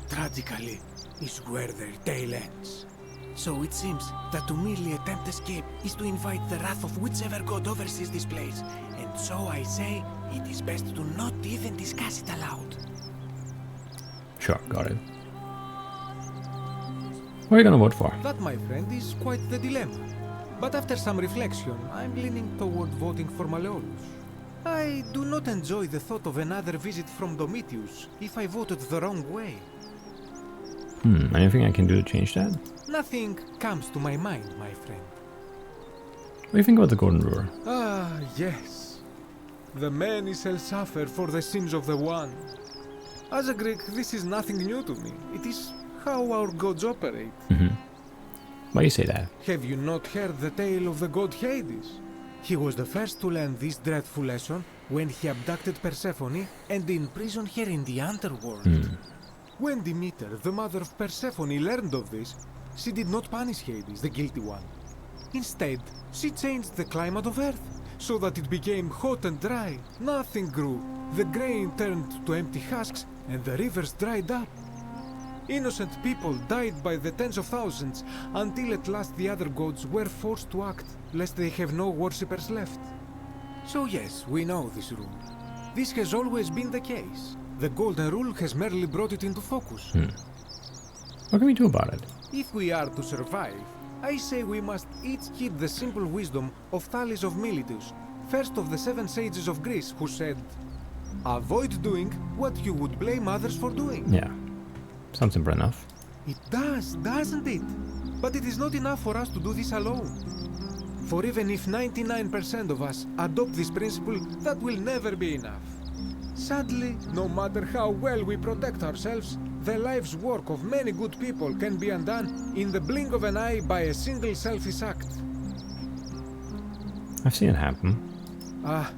tragically, is where their tale ends. So it seems that to merely attempt escape is to invite the wrath of whichever god oversees this place, and so I say it is best to not even discuss it aloud. Sure, got it. What are you gonna vote for? That, my friend, is quite the dilemma. But after some reflection, I'm leaning toward voting for Malleolus. I do not enjoy the thought of another visit from Domitius if I voted the wrong way. Anything I can do to change that? Nothing comes to my mind, my friend. What do you think about the Golden Rule? Ah, yes. The many shall suffer for the sins of the one. As a Greek, this is nothing new to me. It is how our gods operate. Why do you say that? Have you not heard the tale of the god Hades? He was the first to learn this dreadful lesson when he abducted Persephone and imprisoned her in the underworld. When Demeter, the mother of Persephone, learned of this, she did not punish Hades, the guilty one. Instead, she changed the climate of Earth so that it became hot and dry. Nothing grew. The grain turned to empty husks and the rivers dried up. Innocent people died by the tens of thousands until at last the other gods were forced to act, lest they have no worshippers left. So yes, we know this rule. This has always been the case. The Golden Rule has merely brought it into focus. What can we do about it? If we are to survive, I say we must each heed the simple wisdom of Thales of Miletus, first of the 7 sages of Greece, who said, "Avoid doing what you would blame others for doing." Yeah. Sounds simple enough. It does, doesn't it? But it is not enough for us to do this alone. For even if 99% of us adopt this principle, that will never be enough. Sadly, no matter how well we protect ourselves, the life's work of many good people can be undone in the blink of an eye by a single selfish act. I've seen it happen. Ah,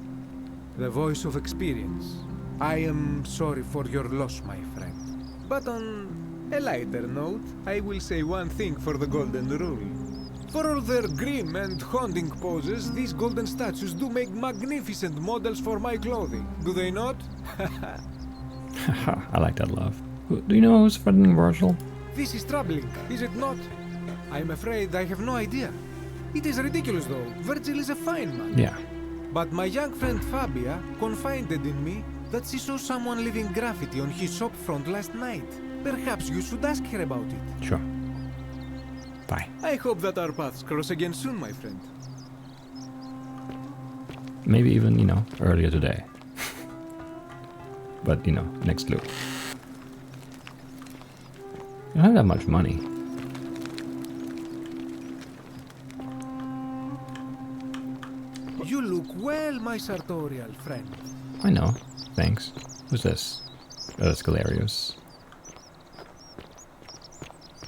the voice of experience. I am sorry for your loss, my friend. But on a lighter note, I will say one thing for the Golden Rule. For all their grim and haunting poses, these golden statues do make magnificent models for my clothing, do they not? I like that laugh. Do you know who's threatening Virgil? This is troubling, is it not? I'm afraid I have no idea. It is ridiculous though, Virgil is a fine man. Yeah. But my young friend Fabia confided in me that she saw someone leaving graffiti on his shop front last night. Perhaps you should ask her about it. Sure. Bye. I hope that our paths cross again soon, my friend. Maybe even, earlier today. But, next loop. You don't have that much money. You look well, my sartorial friend. I know. Thanks. Who's this? Oh, that's Galerius.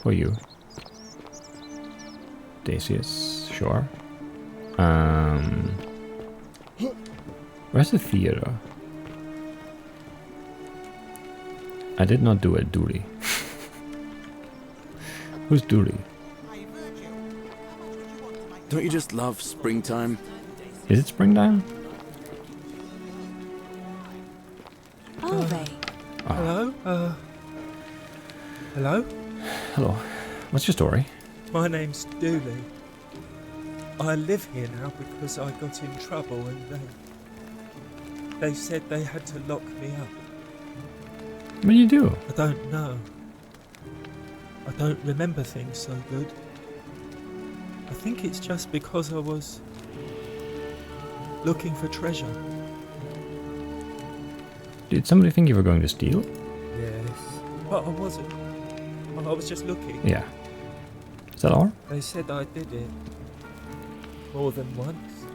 Who are you? Decius, sure. Where's the theater? I did not do a duty. Who's duty? Don't you just love springtime? Is it springtime? Are they? Hello? Hello? Hello. What's your story? My name's Dooley. I live here now because I got in trouble and they said they had to lock me up. What do you do? I don't know. I don't remember things so good. I think it's just because I was looking for treasure. Did somebody think you were going to steal? Yes. But I wasn't. I was just looking. Yeah. Is that all? They said I did it more than once,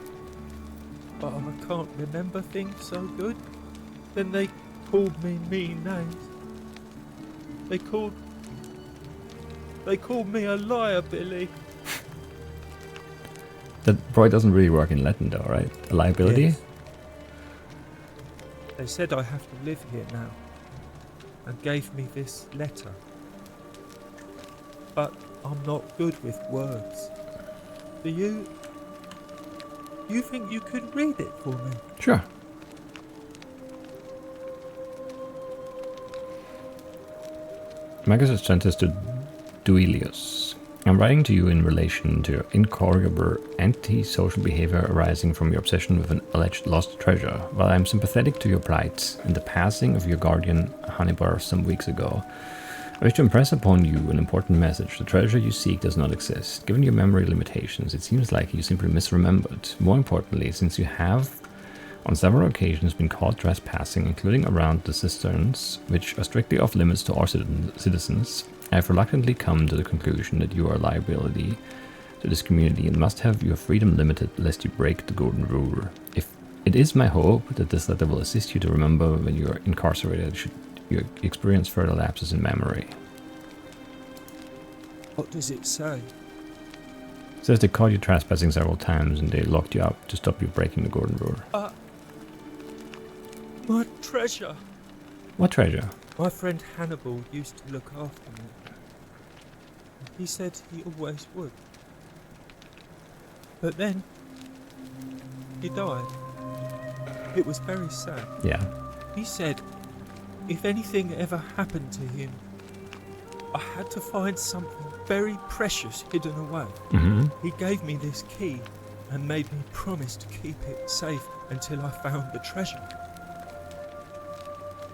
but I can't remember things so good. Then they called me mean names. They called me a liar, Billy. That probably doesn't really work in Latin though, right? A liability? Yes. They said I have to live here now, and gave me this letter. But I'm not good with words. Do you think you could read it for me? Sure. Magus sent us to Duilius. I'm writing to you in relation to your incorrigible antisocial behavior arising from your obsession with an alleged lost treasure. While I'm sympathetic to your plight and the passing of your guardian Hannibal some weeks ago, I wish to impress upon you an important message. The treasure you seek does not exist. Given your memory limitations, it seems like you simply misremembered. More importantly, since you have on several occasions been caught trespassing, including around the cisterns, which are strictly off limits to our citizens, I have reluctantly come to the conclusion that you are a liability to this community and must have your freedom limited lest you break the golden rule. If it is my hope that this letter will assist you to remember when you are incarcerated should you experience further lapses in memory. What does it say? It says they caught you trespassing several times and they locked you up to stop you breaking the golden rule. My treasure! What treasure? My friend Hannibal used to look after me. He said he always would. But then, he died. It was very sad. Yeah. He said, if anything ever happened to him, I had to find something very precious hidden away. Mm-hmm. He gave me this key and made me promise to keep it safe until I found the treasure.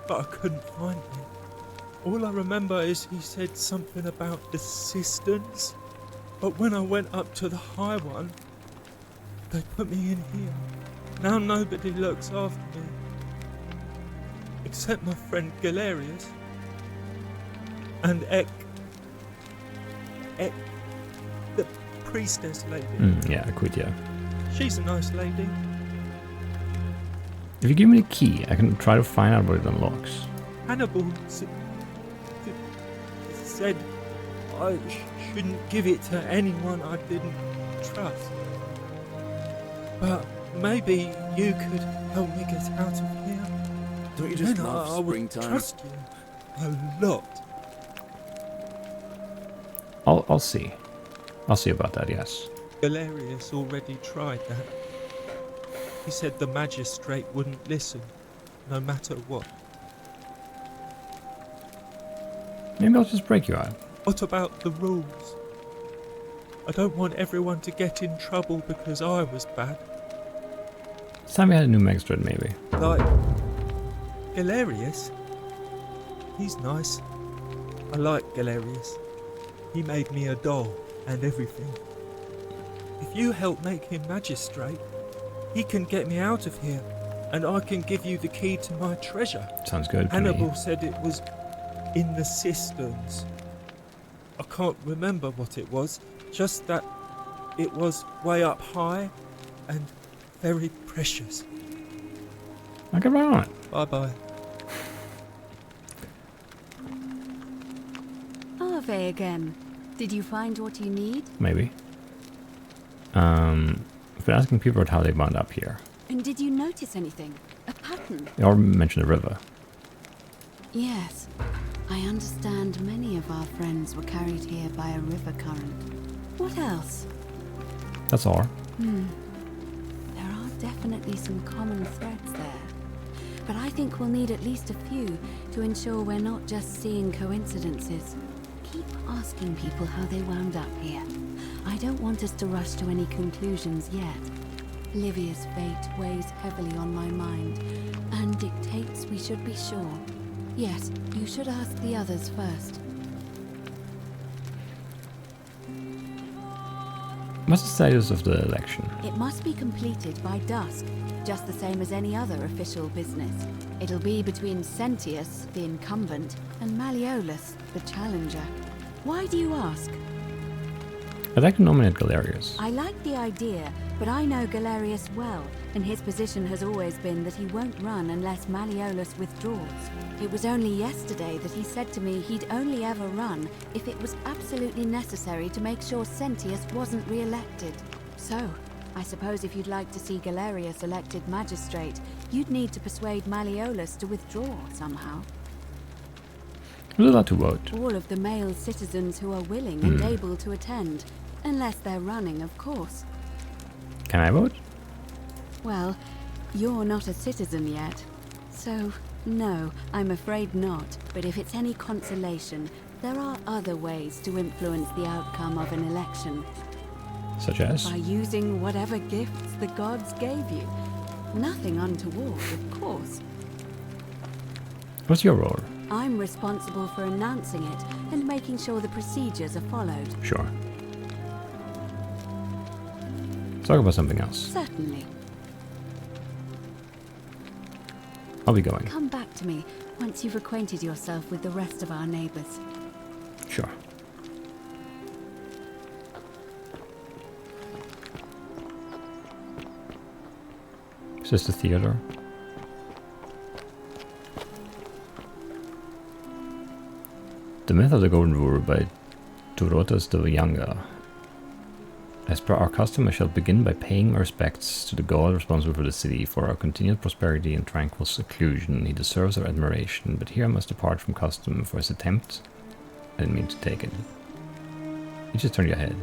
But I couldn't find it. All I remember is he said something about the cisterns, but when I went up to the high one, they put me in here. Now nobody looks after me, except my friend Galerius and Ek, the priestess lady. Yeah, I quit, yeah. She's a nice lady. If you give me the key, I can try to find out what it unlocks. Hannibal said I shouldn't give it to anyone I didn't trust. But maybe you could help me get out of here. Don't you just Then love I would springtime? trust you a lot. I'll see. I'll see about that, yes. Galerius already tried that. He said the magistrate wouldn't listen, no matter what. Maybe I'll just break you out. What about the rules? I don't want everyone to get in trouble because I was bad. It's time we had a new magistrate, maybe. Like Galerius. He's nice. I like Galerius. He made me a doll and everything. If you help make him magistrate, he can get me out of here, and I can give you the key to my treasure. Sounds good to Hannibal me. said it was in the cisterns. I can't remember what it was, just that it was way up high and very precious. I'll get right on it. Bye-bye. Ave again. Did you find what you need? Maybe. I've been asking people how they wound up here. And did you notice anything? A pattern? They all mentioned the river. Yes. I understand many of our friends were carried here by a river current. What else? That's all. There are definitely some common threads there. But I think we'll need at least a few to ensure we're not just seeing coincidences. Keep asking people how they wound up here. I don't want us to rush to any conclusions yet. Livia's fate weighs heavily on my mind, and dictates we should be sure. Yes, you should ask the others first. What's the status of the election? It must be completed by dusk, just the same as any other official business. It'll be between Sentius, the incumbent, and Malleolus, the challenger. Why do you ask? I'd like to nominate Galerius. I like the idea, but I know Galerius well, and his position has always been that he won't run unless Malleolus withdraws. It was only yesterday that he said to me he'd only ever run if it was absolutely necessary to make sure Sentius wasn't re-elected. So, I suppose if you'd like to see Galerius elected magistrate, you'd need to persuade Malleolus to withdraw somehow. Who's allowed to vote? All of the male citizens who are willing and able to attend, unless they're running, of course. Can I vote? Well, you're not a citizen yet, so no, I'm afraid not. But if it's any consolation, there are other ways to influence the outcome of an election. Such as? By using whatever gifts the gods gave you. Nothing untoward, of course. What's your role? I'm responsible for announcing it and making sure the procedures are followed. Sure. Let's talk about something else. Certainly. I'll be going. Come back to me once you've acquainted yourself with the rest of our neighbors. Sure. Is this the theater? The Myth of the Golden Rule by Dorotas the Younger. As per our custom, I shall begin by paying my respects to the god responsible for the city. For our continued prosperity and tranquil seclusion, he deserves our admiration, but here I must depart from custom for his attempt. I didn't mean to take it. You just turned your head.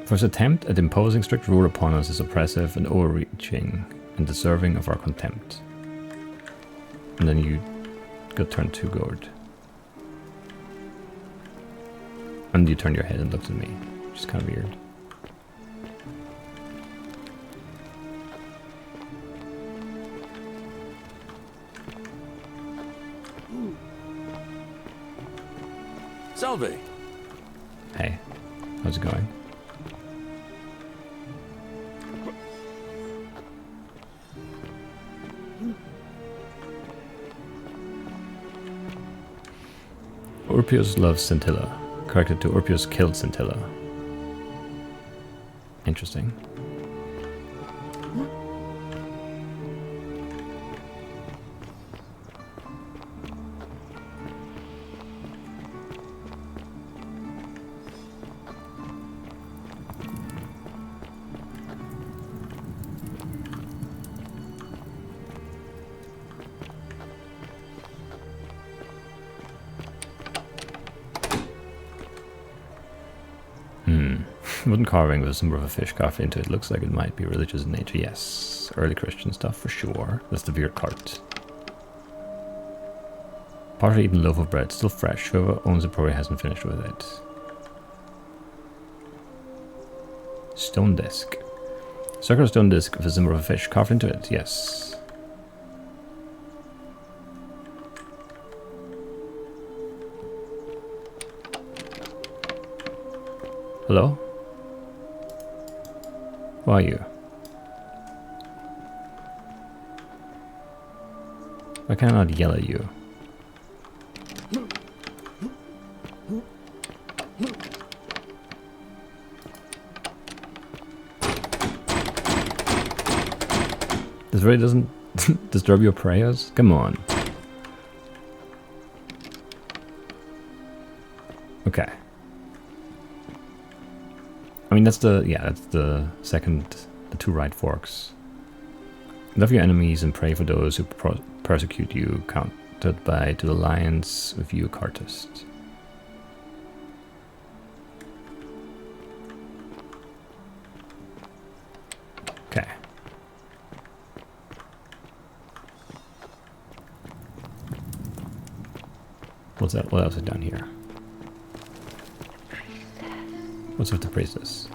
For his attempt at imposing strict rule upon us is oppressive and overreaching and deserving of our contempt. And then you got turned to gourd. And you turned your head and looked at me, which is kind of weird. Salve! Hey, how's it going? Urpius loves Scintilla. Corrected to Urpius killed Scintilla. Interesting. Wooden carving with a symbol of a fish carved into it. Looks like it might be religious in nature. Yes, early Christian stuff for sure. That's the beer cart. Partially eaten loaf of bread, still fresh. Whoever owns it probably hasn't finished with it. Stone disc. Circular stone disc with a symbol of a fish carved into it. Yes. Hello? Who are you? Why can I not yell at you? This really doesn't disturb your prayers? Come on. Okay. I mean, that's the second, the two right forks. Love your enemies and pray for those who persecute you, countered by to the lions with you, cartist. Okay. What's that? What else is down here? What's with the priestess?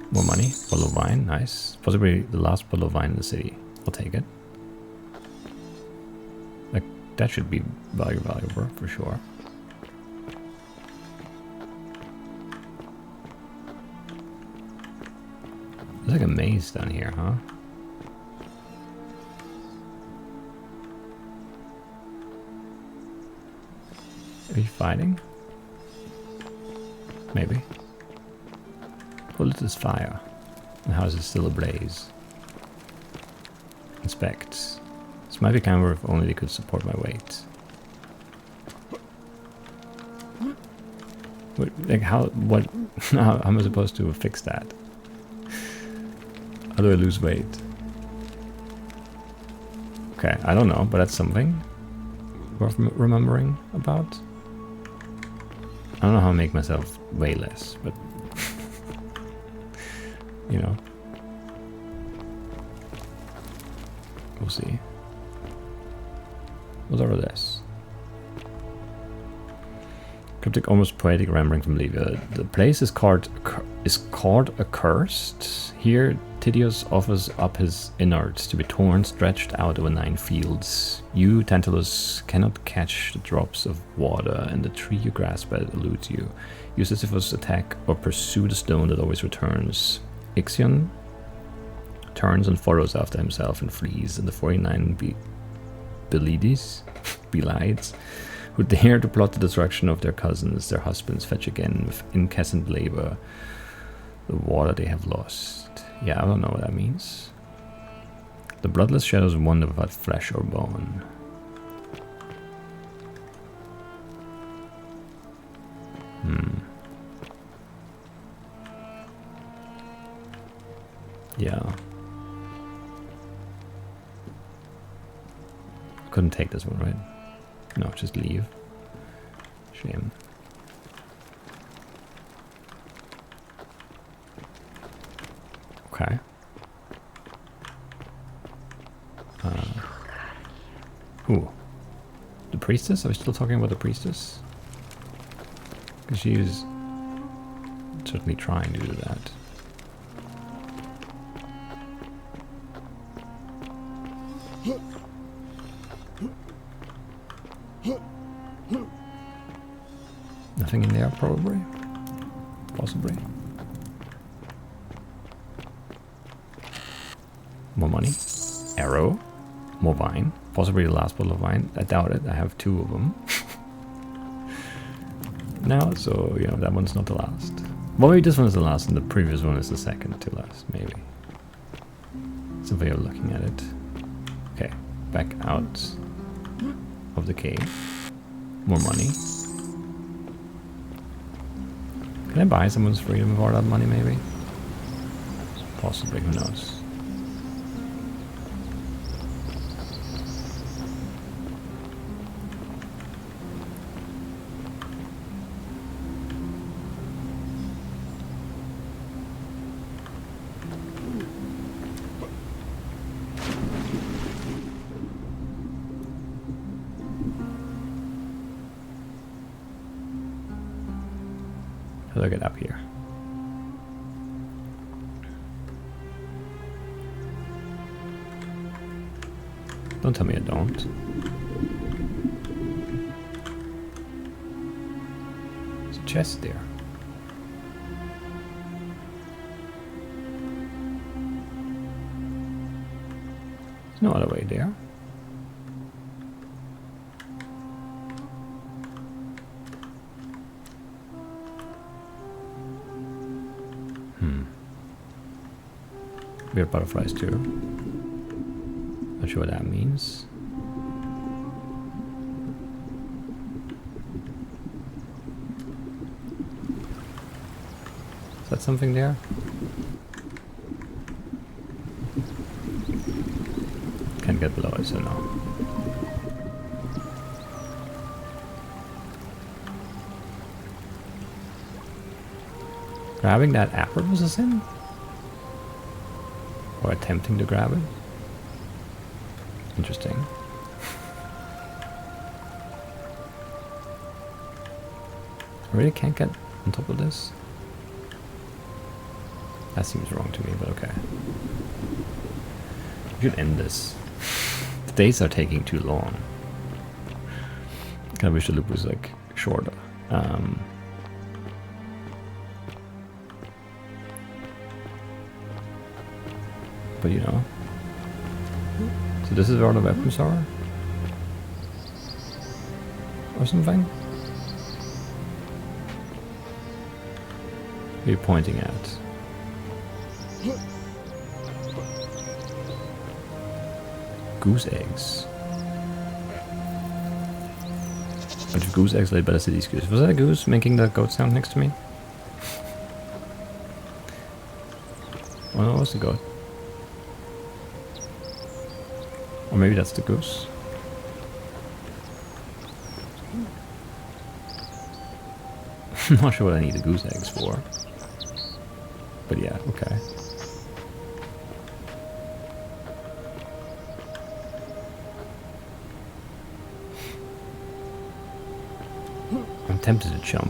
More money. Bottle of wine. Nice. Possibly the last bottle of wine in the city. I'll take it. Like, that should be valuable for sure. There's like a maze down here, huh? Are you fighting? Maybe. What is this fire? And how is it still ablaze? Inspect. This might be kind of worth if only they could support my weight. Wait, like what how am I supposed to fix that? How do I lose weight? Okay, I don't know, but that's something worth remembering about. I don't know how to make myself weigh less, but you know, we'll see. What's over this? Cryptic, almost poetic rambling from Livia. The place is called accursed. Here, Tydeus offers up his innards to be torn, stretched out over 9 fields. You, Tantalus, cannot catch the drops of water, and the tree you grasp at eludes you. You Sisyphus attack or pursue the stone that always returns. Ixion turns and follows after himself and flees, and the 49 Belides, who dare to plot the destruction of their cousins, their husbands, fetch again with incessant labor the water they have lost. Yeah, I don't know what that means. The bloodless shadows wander without flesh or bone. Yeah. Couldn't take this one, right? No, just leave. Shame. Okay. Ooh. The priestess? Are we still talking about the priestess? Because she's certainly trying to do that. Nothing in there, probably. Possibly. More money. Arrow. More wine. Possibly the last bottle of wine. I doubt it. I have 2 of them. Now, so, you know, that one's not the last. Well, maybe this one is the last and the previous one is the second to last, maybe. It's a way of looking at it. Okay, back out of the cave. More money. Can I buy someone's freedom with all that money, maybe? Possibly, who knows? How do I get up here? Don't tell me I don't. There's a chest there. There's no other way there. Weird butterflies too. Not sure what that means. Is that something there? Can't get below it, so no. Grabbing that apple was a sin? Or attempting to grab it? Interesting. I really can't get on top of this? That seems wrong to me, but okay. We should end this. The days are taking too long. I kind of wish the loop was like shorter. but you know. So this is where the weapons are? Or something? What are you pointing at? Goose eggs. Bunch of goose eggs laid by the city's goose. Was that a goose making the goat sound next to me? Well, no, it was the goat. Or maybe that's the goose. I'm not sure what I need the goose eggs for. But yeah, okay. I'm tempted to jump.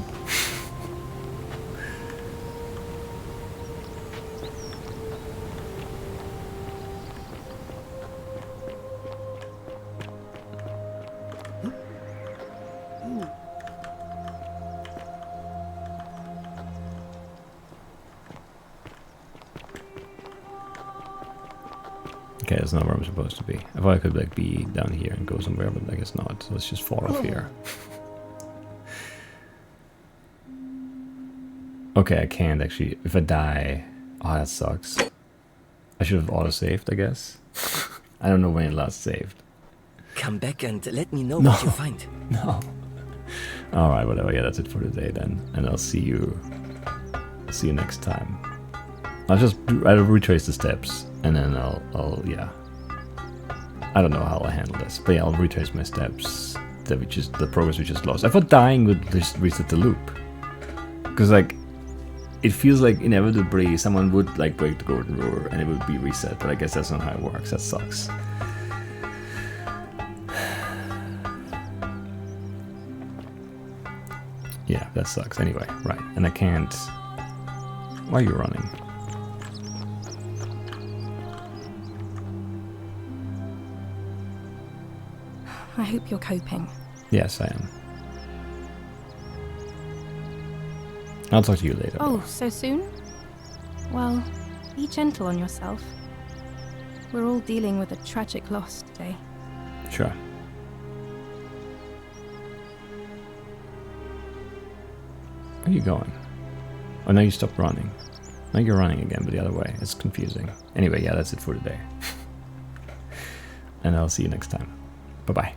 Okay, that's not where I'm supposed to be. I thought I could like be down here and go somewhere, but I guess not. So let's just fall off here. Okay, I can't actually. If I die, oh, that sucks. I should have auto-saved, I guess. I don't know when it last saved. Come back and let me know what you find. No. All right, whatever. Yeah, that's it for today then, and I'll see you. See you next time. I'll retrace the steps, and then I'll yeah. I don't know how I'll handle this, but yeah, I'll retrace my steps. The progress we just lost. I thought dying would just reset the loop, because like, it feels like inevitably someone would like break the golden rule and it would be reset, but I guess that's not how it works. That sucks. Yeah, that sucks. Anyway, right, and I can't. Why are you running? I hope you're coping. Yes, I am. I'll talk to you later. Oh, so soon? Well, be gentle on yourself. We're all dealing with a tragic loss today. Sure. Where are you going? Oh, now you stopped running. Now you're running again, but the other way. It's confusing. Anyway, yeah, that's it for today. And I'll see you next time. Bye-bye.